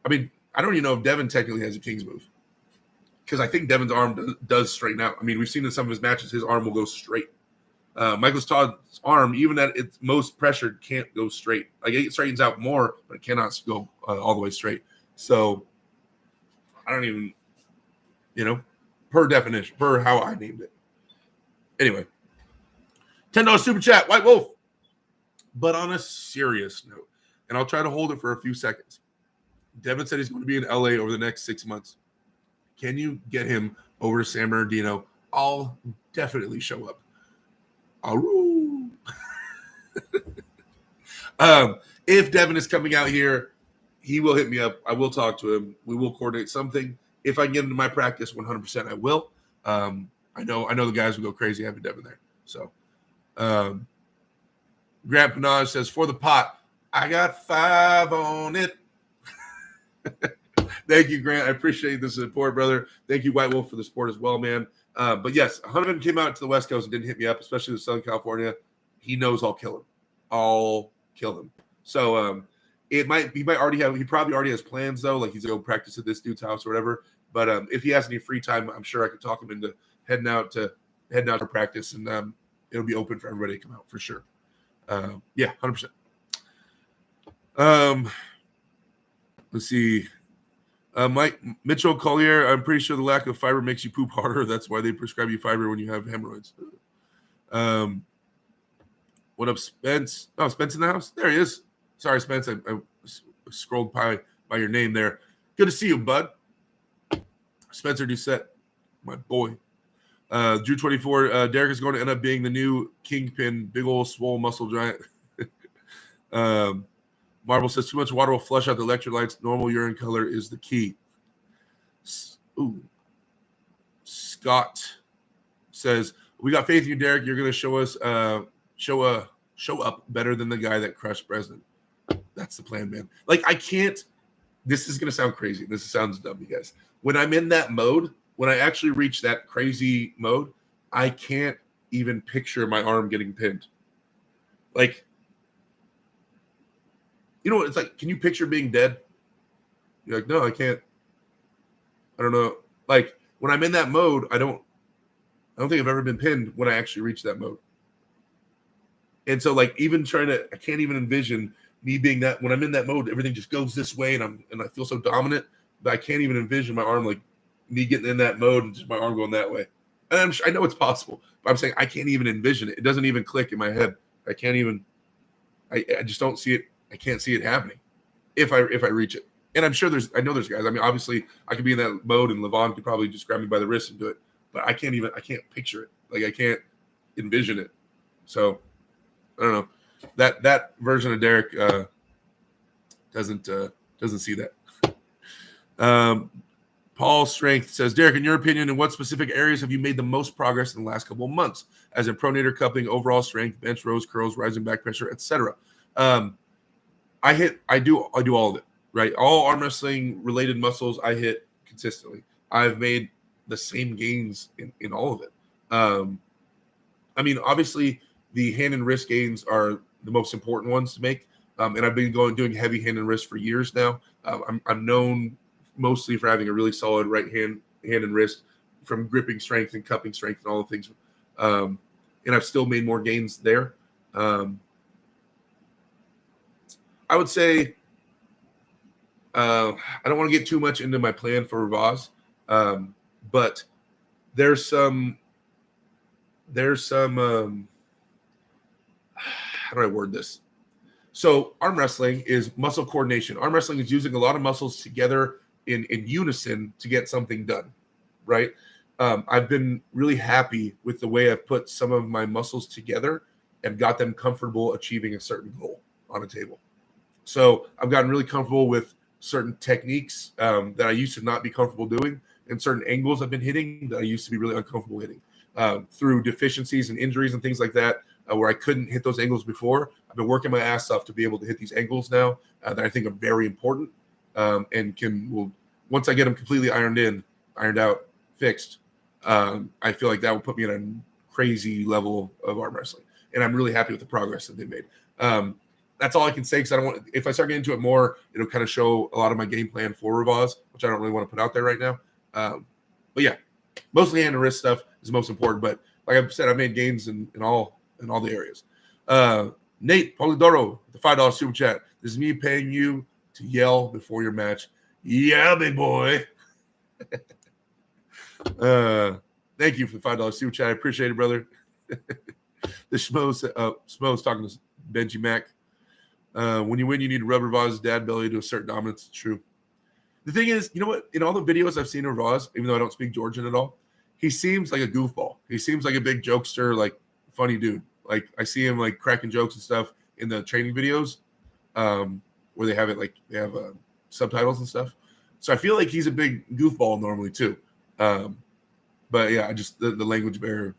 mean, I don't even know if Devin technically has a King's move because I think Devin's arm does straighten out. I mean, we've seen in some of his matches, his arm will go straight. Michael Todd's arm, even at its most pressured, can't go straight. Like it straightens out more, but it cannot go all the way straight. So I don't even, per definition, per how I named it. Anyway, $10 super chat, White Wolf. But on a serious note, and I'll try to hold it for a few seconds. Devin said he's going to be in LA over the next 6 months. Can you get him over to San Bernardino? I'll definitely show up. If Devin is coming out here, he will hit me up. I will talk to him. We will coordinate something. If I can get into my practice, 100% I will. I know the guys will go crazy having Devin there. So, Grant Panage says, for the pot, I got 5 on it. Thank you, Grant. I appreciate the support, brother. Thank you, White Wolf, for the support as well, man. But yes, 100 of them came out to the West Coast and didn't hit me up, especially the Southern California. He knows I'll kill him. I'll kill him. So he probably already has plans though, like he's gonna go practice at this dude's house or whatever. But if he has any free time, I'm sure I could talk him into heading out to practice, and it'll be open for everybody to come out for sure. 100%. Let's see. Mike Mitchell Collier, I'm pretty sure the lack of fiber makes you poop harder. That's why they prescribe you fiber when you have hemorrhoids. What up, Spence? Oh, Spence in the house? There he is. Sorry, Spence. I scrolled by your name there. Good to see you, bud. Spencer Doucette, my boy. Drew 24. Derek is going to end up being the new kingpin, big old swole muscle giant. Marvel says too much water will flush out the electrolytes. Normal urine color is the key. Ooh. Scott says, we got faith in you, Derek. You're going to show us show up better than the guy that crushed Breslin. That's the plan, man. Like, I can't. This is going to sound crazy. This sounds dumb, you guys. When I'm in that mode, when I actually reach that crazy mode, I can't even picture my arm getting pinned. Like, you know what it's like? Can you picture being dead? You're like, no, I can't. I don't know. Like, when I'm in that mode, I don't think I've ever been pinned when I actually reach that mode. And so, like, I can't even envision me being that. When I'm in that mode, everything just goes this way, and I feel so dominant that I can't even envision my arm, like, me getting in that mode and just my arm going that way. And I know it's possible, but I'm saying I can't even envision it. It doesn't even click in my head. I can't even. I just don't see it. I can't see it happening if I reach it. And I'm sure I know there's guys. I mean, obviously I could be in that mode and Yvonne could probably just grab me by the wrist and do it, but I can't picture it. Like, I can't envision it. So I don't know. That version of Derek doesn't see that. Paul Strength says, Derek, in your opinion, in what specific areas have you made the most progress in the last couple of months? As in pronator, coupling, overall strength, bench, rows, curls, rising back pressure, etc. I do all of it, right? All arm wrestling related muscles I hit consistently. I've made the same gains in all of it. I mean, obviously the hand and wrist gains are the most important ones to make. And I've been doing heavy hand and wrist for years now. I'm known mostly for having a really solid right hand and wrist, from gripping strength and cupping strength and all the things. And I've still made more gains there. I would say I don't want to get too much into my plan for Ravaz, but there's some how do I word this? So arm wrestling is muscle coordination. Arm wrestling is using a lot of muscles together in unison to get something done, right? I've been really happy with the way I've put some of my muscles together and got them comfortable achieving a certain goal on a table. So I've gotten really comfortable with certain techniques that I used to not be comfortable doing. and certain angles I've been hitting that I used to be really uncomfortable hitting through deficiencies and injuries and things like that, where I couldn't hit those angles before. I've been working my ass off to be able to hit these angles now that I think are very important, and will once I get them completely ironed out, fixed. I feel like that will put me at a crazy level of arm wrestling, and I'm really happy with the progress that they made. That's all I can say, because I don't want. If I start getting into it more, it'll kind of show a lot of my game plan for Rivaz, which I don't really want to put out there right now. But yeah, mostly hand and wrist stuff is the most important. But like I said, I've made gains in all the areas. Nate Polidoro, the $5 super chat. This is me paying you to yell before your match. Yeah, big boy. Thank you for the $5 super chat. I appreciate it, brother. The Schmo's talking to Benji Mac. When you win, you need to rub Ravaz's dad belly to assert dominance. It's true. The thing is, you know what? In all the videos I've seen of Ravaz, even though I don't speak Georgian at all, he seems like a goofball. He seems like a big jokester, like funny dude. Like I see him like cracking jokes and stuff in the training videos, where they have it like they have subtitles and stuff. So I feel like he's a big goofball normally too. But yeah, I just the language barrier.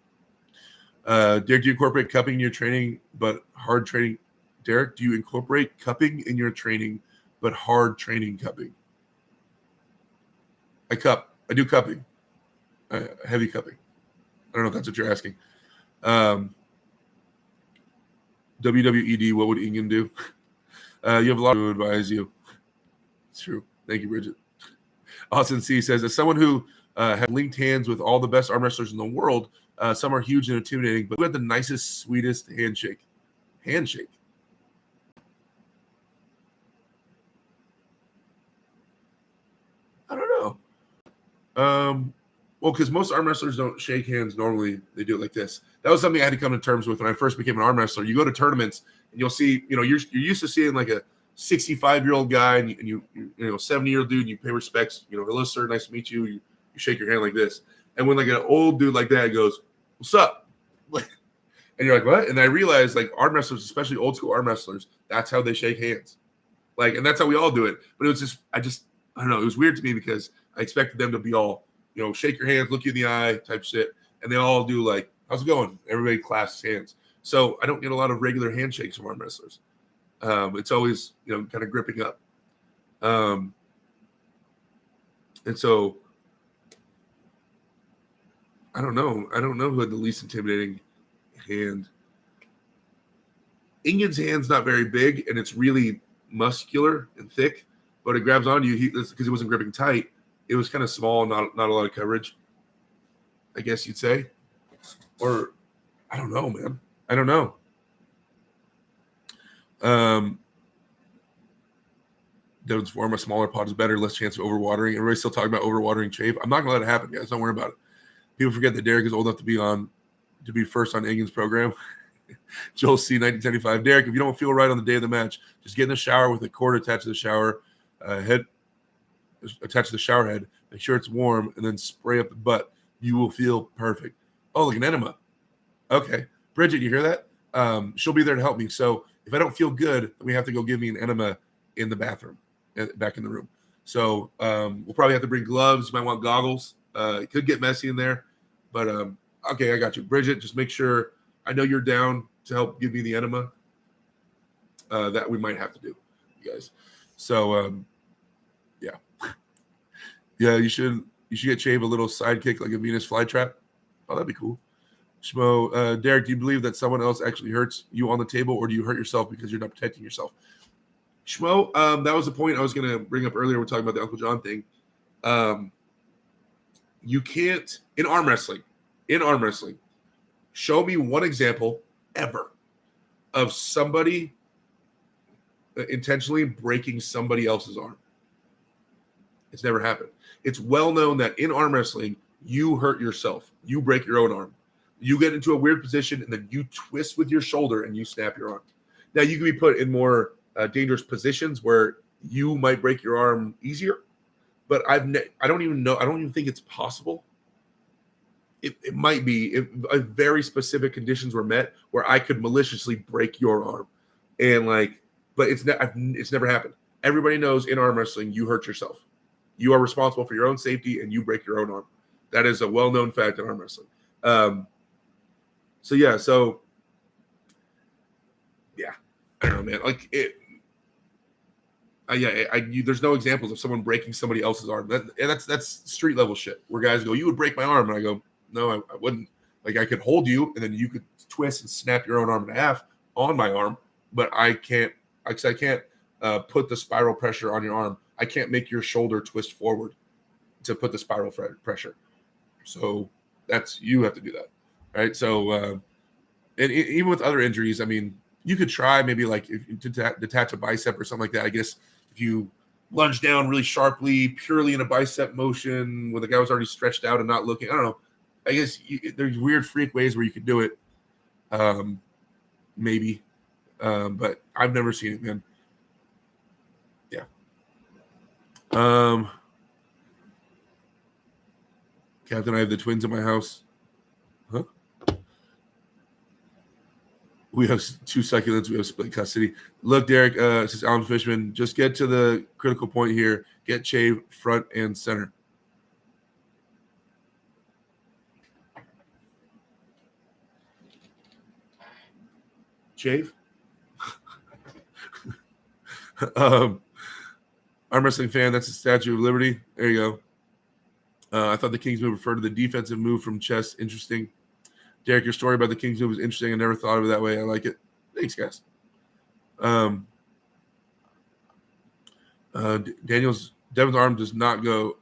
Derek, do you incorporate cupping in your training, but hard training? Derek, do you incorporate cupping in your training, but hard training cupping? I cup. I do cupping. Heavy cupping. I don't know if that's what you're asking. WWED, what would Ingen do? You have a lot to advise you. It's true. Thank you, Bridget. Austin C says, as someone who had linked hands with all the best arm wrestlers in the world, some are huge and intimidating, but who had the nicest, sweetest handshake? Handshake. I don't know. Well, because most arm wrestlers don't shake hands normally. They do it like this. That was something I had to come to terms with when I first became an arm wrestler. You go to tournaments and you'll see, you're used to seeing like a 65-year-old guy and you 70-year-old dude, and you pay respects. Hello, sir, nice to meet you. You shake your hand like this. And when like an old dude like that goes, what's up? And you're like, what? And I realized like arm wrestlers, especially old school arm wrestlers, that's how they shake hands. Like, and that's how we all do it. But it was just, I don't know. It was weird to me because I expected them to be all, shake your hands, look you in the eye type shit. And they all do like, how's it going? Everybody clasps hands. So I don't get a lot of regular handshakes from arm wrestlers. It's always, kind of gripping up. And so I don't know. I don't know who had the least intimidating hand. Ingen's hand's not very big, and it's really muscular and thick, but it grabs onto you because he wasn't gripping tight. It was kind of small, not a lot of coverage, I guess you'd say. Or I don't know, man. I don't know. Devin's form, a smaller pot is better, less chance of overwatering. Everybody's still talking about overwatering Chave. I'm not gonna let it happen, guys. Don't worry about it. People forget that Derek is old enough to be first on Ingen's program. Joel C. 1975. Derek, if you don't feel right on the day of the match, just get in the shower with a cord attached to the shower head, attached to the shower head. Make sure it's warm, and then spray up the butt. You will feel perfect. Oh, like an enema. Okay, Bridget, you hear that? She'll be there to help me. So if I don't feel good, we have to go give me an enema in the bathroom, back in the room. So we'll probably have to bring gloves. Might want goggles. It could get messy in there, but okay, I got you, Bridget. Just make sure. I know you're down to help give me the enema. That we might have to do, you guys. So yeah, yeah. You should get Chave a little sidekick like a Venus flytrap. Oh, that'd be cool. Schmo, Derek, do you believe that someone else actually hurts you on the table, or do you hurt yourself because you're not protecting yourself? Schmo, that was the point I was going to bring up earlier. We're talking about the Uncle John thing. You can't in arm wrestling. Show me one example ever of somebody intentionally breaking somebody else's arm. It's never happened. It's well known that in arm wrestling, you hurt yourself. You break your own arm. You get into a weird position, and then you twist with your shoulder, and you snap your arm. Now, you can be put in more dangerous positions where you might break your arm easier, but I don't even think it's possible. It might be if very specific conditions were met where I could maliciously break your arm, and but it's never happened. Everybody knows in arm wrestling you hurt yourself. You are responsible for your own safety, and you break your own arm. That is a well-known fact in arm wrestling. So yeah, I don't know, man. Like it. There's no examples of someone breaking somebody else's arm. That's street level shit. Where guys go, "You would break my arm," and I go, "No, I wouldn't." Like I could hold you, and then you could twist and snap your own arm in half on my arm, but I can't. I can't put the spiral pressure on your arm. I can't make your shoulder twist forward to put the spiral pressure. So you have to do that, right? So, and even with other injuries, I mean, you could try maybe like to detach a bicep or something like that. I guess if you lunge down really sharply, purely in a bicep motion when the guy was already stretched out and not looking, I don't know. I guess there's weird freak ways where you could do it, maybe, but I've never seen it, man. Yeah. Captain, I have the twins in my house. Huh? We have 2 succulents. We have split custody. Look, Derek, says Alan Fishman, just get to the critical point here. Get Chave front and center. Chave? Arm wrestling fan, that's the Statue of Liberty. There you go. I thought the King's move referred to the defensive move from chest. Interesting. Derek, your story about the King's move is interesting. I never thought of it that way. I like it. Thanks, guys. Devin's arm does not go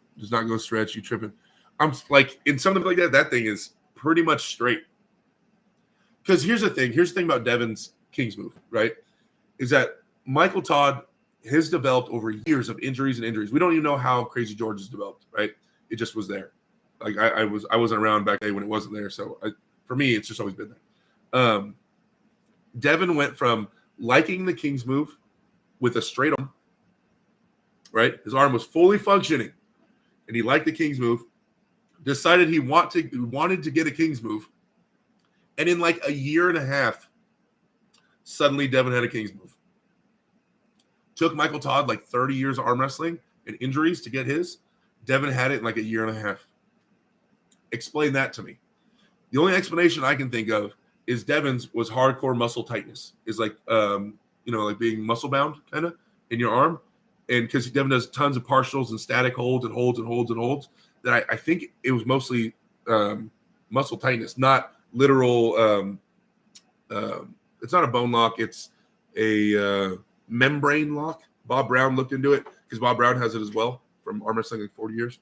stretch. You tripping? I'm like in something like that. That thing is pretty much straight. Because here's the thing. Here's the thing about Devin's King's move, right? Is that Michael Todd has developed over years of injuries and injuries. We don't even know how Crazy George has developed, right? It just was there. Like I wasn't around back then when it wasn't there. So for me, it's just always been there. Devin went from liking the King's move with a straight arm, right? His arm was fully functioning, and he liked the King's move. Decided he wanted to get a King's move, and in like a year and a half, suddenly Devin had a King's move. Took Michael Todd like 30 years of arm wrestling and injuries to get his. Devin had it in like a year and a half. Explain that to me. The only explanation I can think of is Devin's was hardcore muscle tightness. Is like like being muscle bound kind of in your arm. And because Devin does tons of partials and static holds and holds and holds and holds, that I think it was mostly muscle tightness, not literal. It's not a bone lock. It's a membrane lock. Bob Brown looked into it because Bob Brown has it as well from arm wrestling like 40 years.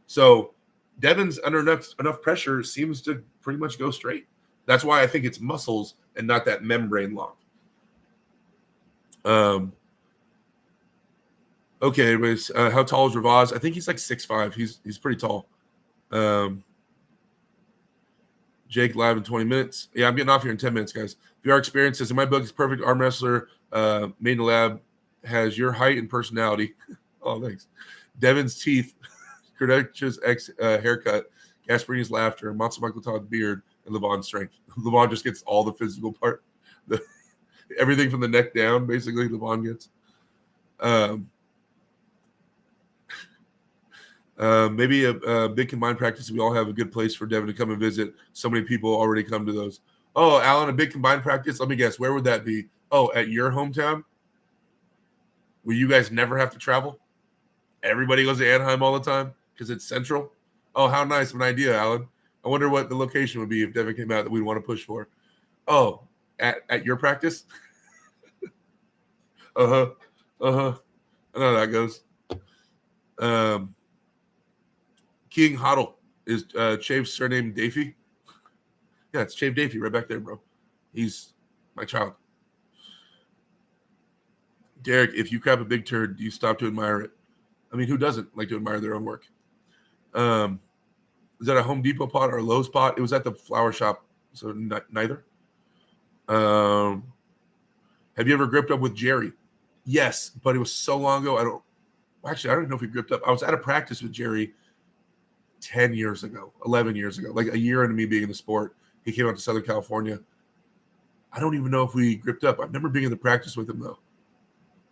So Devin's under enough pressure seems to pretty much go straight. That's why I think it's muscles and not that membrane lock. Okay, anyways, how tall is Ravaz? I think he's like 6'5". He's pretty tall. Jake live in 20 minutes. Yeah, I'm getting off here in 10 minutes, guys. VR Experience says, in my book, it's perfect arm wrestler made in the lab has your height and personality. Oh, thanks. Devin's teeth, Kardashian's haircut, Gasparini's laughter, Matsu Michael Todd's beard, and Yvonne's strength. Yvonne just gets all the physical part. Everything from the neck down, basically, Yvonne gets. Maybe a big combined practice. We all have a good place for Devin to come and visit. So many people already come to those. Oh, Alan, a big combined practice? Let me guess. Where would that be? Oh, at your hometown? Will you guys never have to travel? Everybody goes to Anaheim all the time because it's central. Oh, how nice of an idea, Alan. I wonder what the location would be if Devin came out that we'd want to push for. Oh, at your practice? I know how that goes. King Hoddle is Chave's surname Dafy. Yeah, it's Chave Dafy right back there, bro. He's my child. Derek, if you crap a big turd, do you stop to admire it? I mean, who doesn't like to admire their own work? Is that a Home Depot pot or a Lowe's pot? It was at the flower shop, so neither. Have you ever gripped up with Jerry? Yes, but it was so long ago. I don't even know if we gripped up. I was at a practice with Jerry 10 years ago, 11 years ago, like a year into me being in the sport. He came out to Southern California. I don't even know if we gripped up. I remember being in the practice with him, though.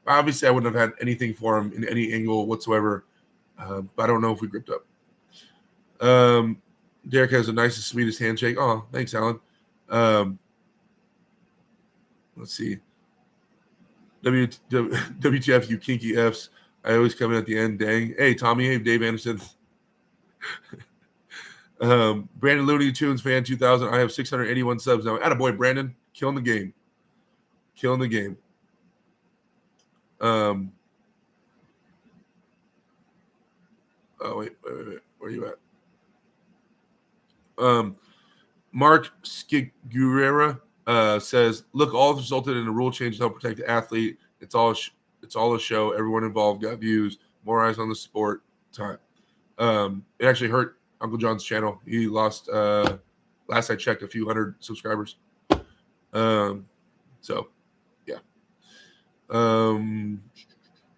Obviously, I wouldn't have had anything for him in any angle whatsoever, but I don't know if we gripped up. Derek has the nicest, sweetest handshake. Oh, thanks, Alan. Let's see. WTF, you kinky Fs. I always come in at the end. Dang. Hey, Tommy. Hey, Dave Anderson. Brandon Looney Tunes fan 2000. I have 681 subs now. Attaboy, Brandon. Killing the game. Killing the game. Oh, wait. Where are you at? Mark Skigurera says, look, all this resulted in a rule change to help protect the athlete. It's all a show. Everyone involved got views, more eyes on the sport. Time. It actually hurt Uncle John's channel. He lost, last I checked, a few hundred subscribers. So, yeah.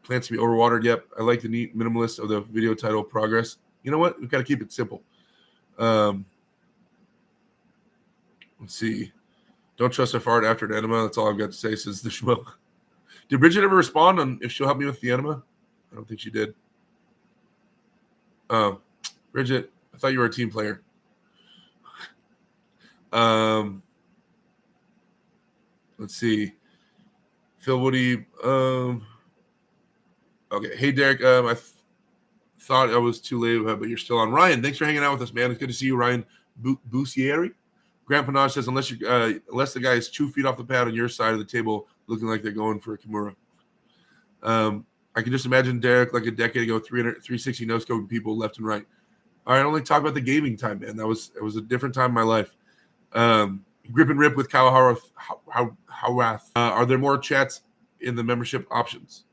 Plants to be overwatered. Yep. I like the neat minimalist of the video title, Progress. You know what? We've got to keep it simple. Let's see. Don't trust a fart after an enema. That's all I've got to say, says the schmo. Did Bridget ever respond on if she'll help me with the enema? I don't think she did. Bridget, I thought you were a team player. Let's see. Phil Woody. Okay. Hey, Derek. I thought I was too late, but you're still on. Ryan, thanks for hanging out with us, man. It's good to see you, Ryan Bussieri. Grant Panage says, unless the guy is 2 feet off the pad on your side of the table, looking like they're going for a Kimura. I can just imagine Derek like a decade ago, 360 no-scoping people left and right. All right, I only talk about the gaming time, man. It was a different time in my life. Grip and rip with Kyle Howrath. Are there more chats in the membership options?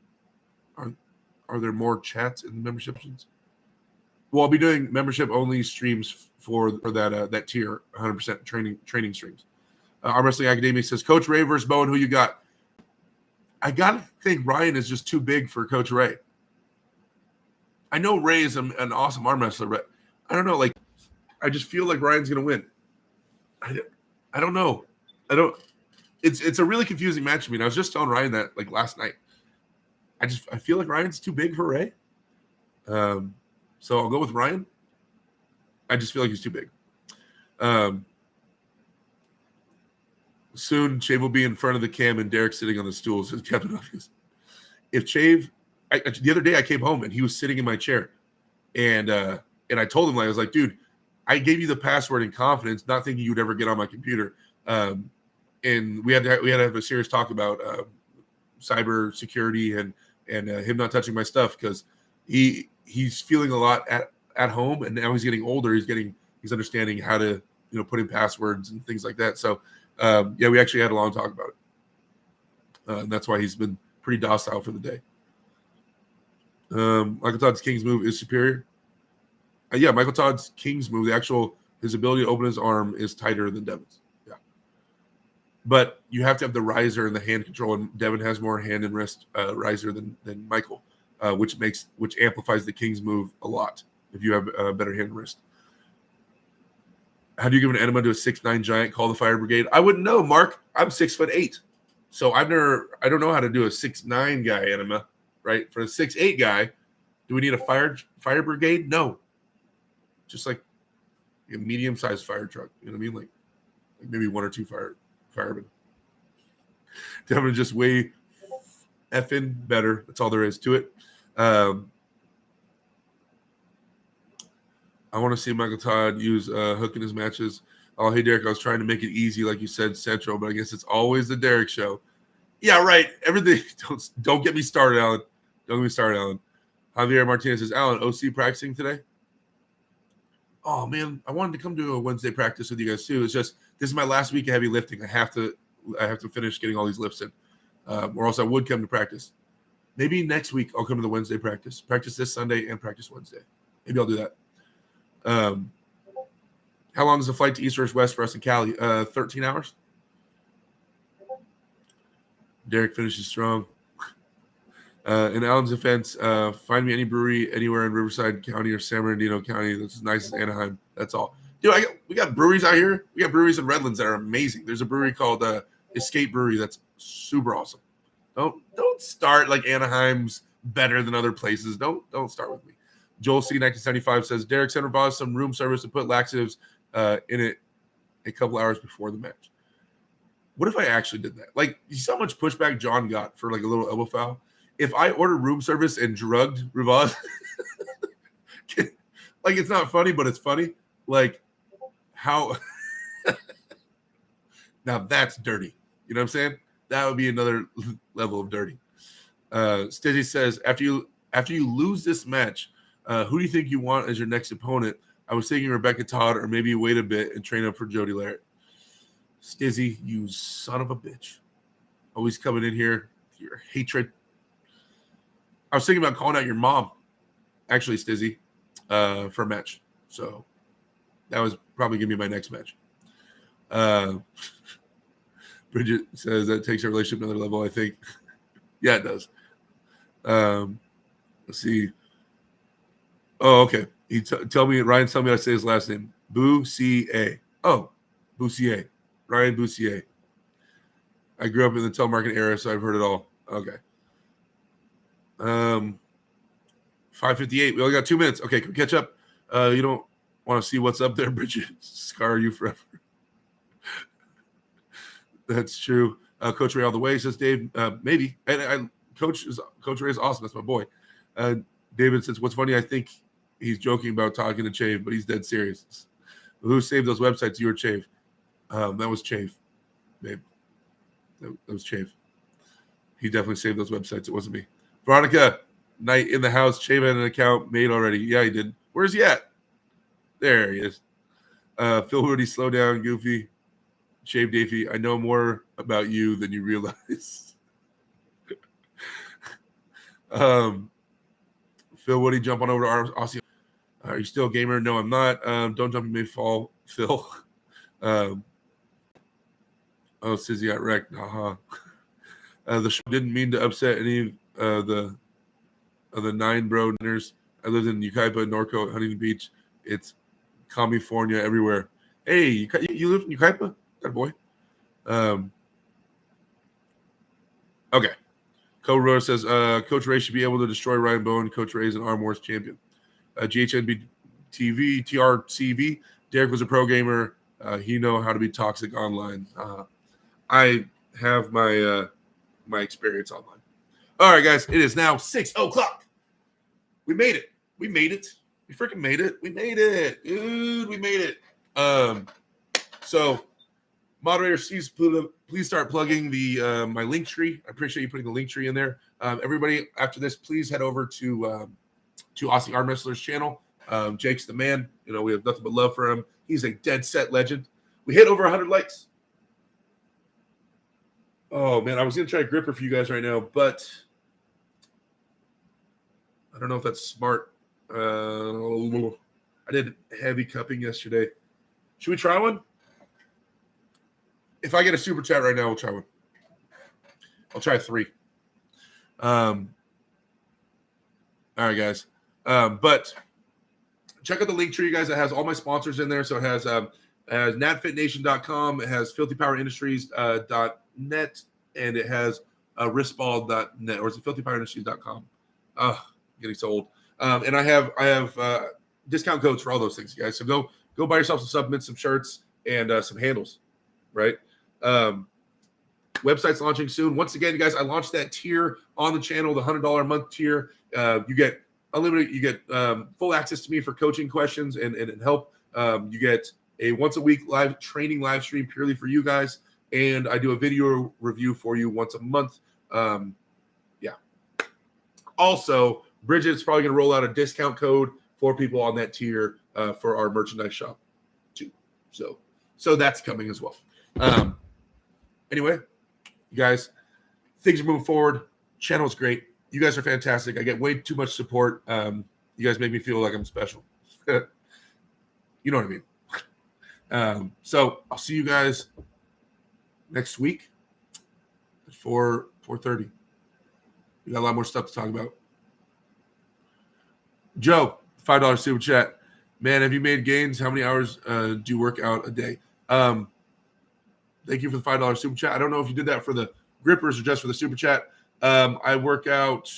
Are there more chats in the membership options? Well, I'll be doing membership-only streams for that tier, 100% training streams. Arm Wrestling Academy says, Coach Ray versus Bowen, who you got? I got to think Ryan is just too big for Coach Ray. I know Ray is an awesome arm wrestler, but I don't know. Like, I just feel like Ryan's going to win. I don't know. It's a really confusing match to me. And I was just telling Ryan that like last night. I feel like Ryan's too big for Ray. So I'll go with Ryan. I just feel like he's too big. Soon, Chave will be in front of the cam and Derek sitting on the stool, says Captain Obvious. If Chave, the other day I came home and he was sitting in my chair. And I told him, like, I was like, dude, I gave you the password in confidence, not thinking you would ever get on my computer. And we had to have a serious talk about cyber security and him not touching my stuff because he's feeling a lot at home, and now he's getting older. He's understanding how to put in passwords and things like that. So we actually had a long talk about it, and that's why he's been pretty docile for the day. Michael Todd's King's move is superior. Michael Todd's King's move, his ability to open his arm is tighter than Devin's. Yeah, but you have to have the riser and the hand control, and Devin has more hand and wrist riser than Michael. Which amplifies the King's move a lot if you have a better hand and wrist. How do you give an enema to a 6'9" giant? Call the fire brigade. I wouldn't know, Mark. I'm 6'8", so I don't know how to do a 6'9" guy enema. Right, for a 6'8" guy, do we need a fire brigade? No, just like a medium-sized fire truck. You know what I mean? Like maybe one or two firemen. Devin just way effing better. That's all there is to it. I want to see Michael Todd use hook in his matches. Oh, hey, Derek, I was trying to make it easy, like you said, Central, but I guess it's always the Derek show. Yeah, right. Everything. Don't get me started, Alan. Don't get me started, Alan. Javier Martinez says, Alan, OC practicing today? Oh, man, I wanted to come to a Wednesday practice with you guys, too. It's just this is my last week of heavy lifting. I have to finish getting all these lifts in, or else I would come to practice. Maybe next week I'll come to the Wednesday practice. Practice this Sunday and practice Wednesday. Maybe I'll do that. How long is the flight to East versus West for us in Cali? 13 hours. Derek finishes strong. In Alan's defense, find me any brewery anywhere in Riverside County or San Bernardino County that's as nice as Anaheim. That's all. Dude, we got breweries out here. We got breweries in Redlands that are amazing. There's a brewery called Escape Brewery that's super awesome. Don't start like Anaheim's better than other places. Don't start with me. Joel C 1975 says Derek sent Boss some room service to put laxatives in it a couple hours before the match. What if I actually did that? Like, you saw how much pushback John got for like a little elbow foul. If I ordered room service and drugged Rivaz, like, it's not funny, but it's funny. Like, how? Now that's dirty. You know what I'm saying? That would be another level of dirty. Stizzy says, after you lose this match, who do you think you want as your next opponent? I was thinking Rebecca Todd, or maybe wait a bit and train up for Jody Larrett. Stizzy, you son of a bitch. Always coming in here, your hatred. I was thinking about calling out your mom, actually, Stizzy, for a match. So that was probably going to be my next match. Bridget says that takes our relationship to another level, I think. Yeah, it does. Let's see. Oh, okay. Ryan's telling me how to say his last name. Boussier. Oh, Boussier. Ryan Boussier. I grew up in the telemarketing era, so I've heard it all. Okay. 5:58. We only got 2 minutes. Okay, can we catch up? You don't want to see what's up there, Bridget. Scar you forever. That's true. Coach Ray all the way, says Dave. Maybe. And Coach Ray is awesome. That's my boy. David says, what's funny, I think he's joking about talking to Chave, but he's dead serious. Who saved those websites? You or Chave? That was Chave, babe. That was Chave. He definitely saved those websites. It wasn't me. Veronica, Knight in the house. Chave had an account made already. Yeah, he did. Where's he at? There he is. Phil Woody, slow down, Goofy. Shave Davey, I know more about you than you realize. Phil Woody, jump on over to our Aussie. Are you still a gamer? No, I'm not. Don't jump, you may fall, Phil. Sizzy got wrecked. The show didn't mean to upset any of the 9 bro dinners. I lived in Yucaipa, Norco, Huntington Beach. It's California everywhere. Hey, you live in Yucaipa? That boy. Okay. Cobra says, Coach Ray should be able to destroy Ryan Bowen. Coach Ray is an Arm Wars champion. GHNB TV, TRCV. Derek was a pro gamer. He know how to be toxic online. I have my experience online. All right, guys. It is now 6 o'clock. We made it. We freaking made it. We made it. Dude, we made it. So moderator, please start plugging the my link tree. I appreciate you putting the link tree in there. Everybody, after this, please head over to Aussie Arm Wrestlers channel. Jake's the man. You know, we have nothing but love for him. He's a dead set legend. We hit over 100 likes. Oh man, I was gonna try a gripper for you guys right now, but I don't know if that's smart. I did heavy cupping yesterday. Should we try one? If I get a super chat right now, we'll try one. I'll try 3. All right, guys. But check out the link tree, guys. It has all my sponsors in there. So it has natfitnation.com. It has filthypowerindustries.net, and it has wristball.net, or is it filthypowerindustries.com? Getting so old. And I have discount codes for all those things, guys. So go buy yourself some supplements, some shirts, and some handles, right? Website's launching soon. Once again, you guys, I launched that tier on the channel, the $100 a month tier. You get unlimited, you get full access to me for coaching questions and help. You get a once a week live training live stream purely for you guys. And I do a video review for you once a month. Yeah. Also, Bridget's probably going to roll out a discount code for people on that tier for our merchandise shop too. So that's coming as well. Anyway, you guys, things are moving forward. Channel's great. You guys are fantastic. I get way too much support. You guys make me feel like I'm special. You know what I mean? So I'll see you guys next week at 4:30. We got a lot more stuff to talk about. Joe, $5 super chat. Man, have you made gains? How many hours do you work out a day? Thank you for the $5 super chat. I don't know if you did that for the grippers or just for the super chat. I work out.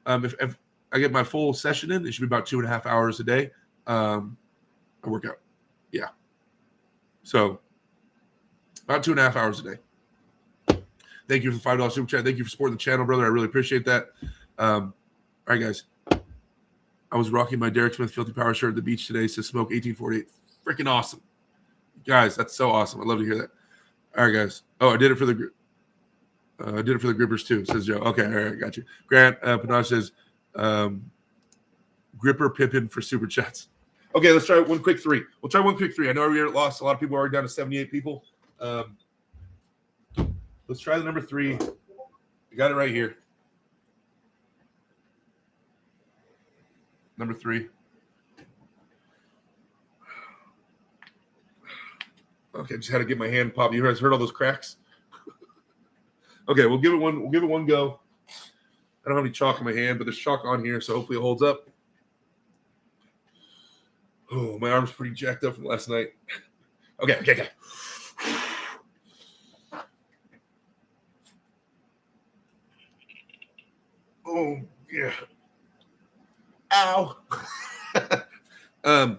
If I get my full session in, it should be about 2.5 hours a day. I work out. Yeah. So about 2.5 hours a day. Thank you for the $5 super chat. Thank you for supporting the channel, brother. I really appreciate that. All right, guys. I was rocking my Derek Smith Filthy Power shirt at the beach today. Says Smoke 1848. Freaking awesome. Guys, that's so awesome. I'd love to hear that. All right, guys. Oh, I did it for the group. I did it for the grippers too, says Joe. Okay, all right, got you. Grant Panache says, Gripper Pippin for super chats. Okay, let's try one quick three. We'll try one quick three. I know we lost a lot of people. We're already down to 78 people. Let's try the number 3. I got it right here. Number 3. Okay, just had to get my hand pop. You guys heard all those cracks? Okay, we'll give it one. We'll give it one go. I don't have any chalk in my hand, but there's chalk on here, so hopefully it holds up. Oh, my arm's pretty jacked up from last night. Okay. Oh yeah. Ow. I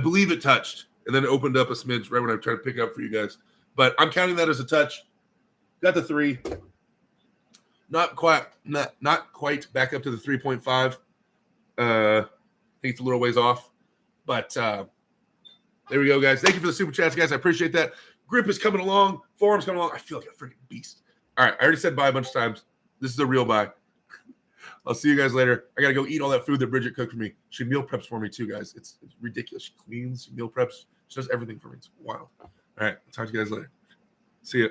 believe it touched, and then it opened up a smidge right when I tried to pick it up for you guys. But I'm counting that as a touch. Got the 3. Not quite back up to the 3.5. I think it's a little ways off. But there we go, guys. Thank you for the super chats, guys. I appreciate that. Grip is coming along. Forum's coming along. I feel like a freaking beast. All right, I already said bye a bunch of times. This is a real bye. I'll see you guys later. I got to go eat all that food that Bridget cooked for me. She meal preps for me too, guys. It's ridiculous. She cleans, she meal preps. She does everything for me. It's wild. All right, I'll talk to you guys later. See ya.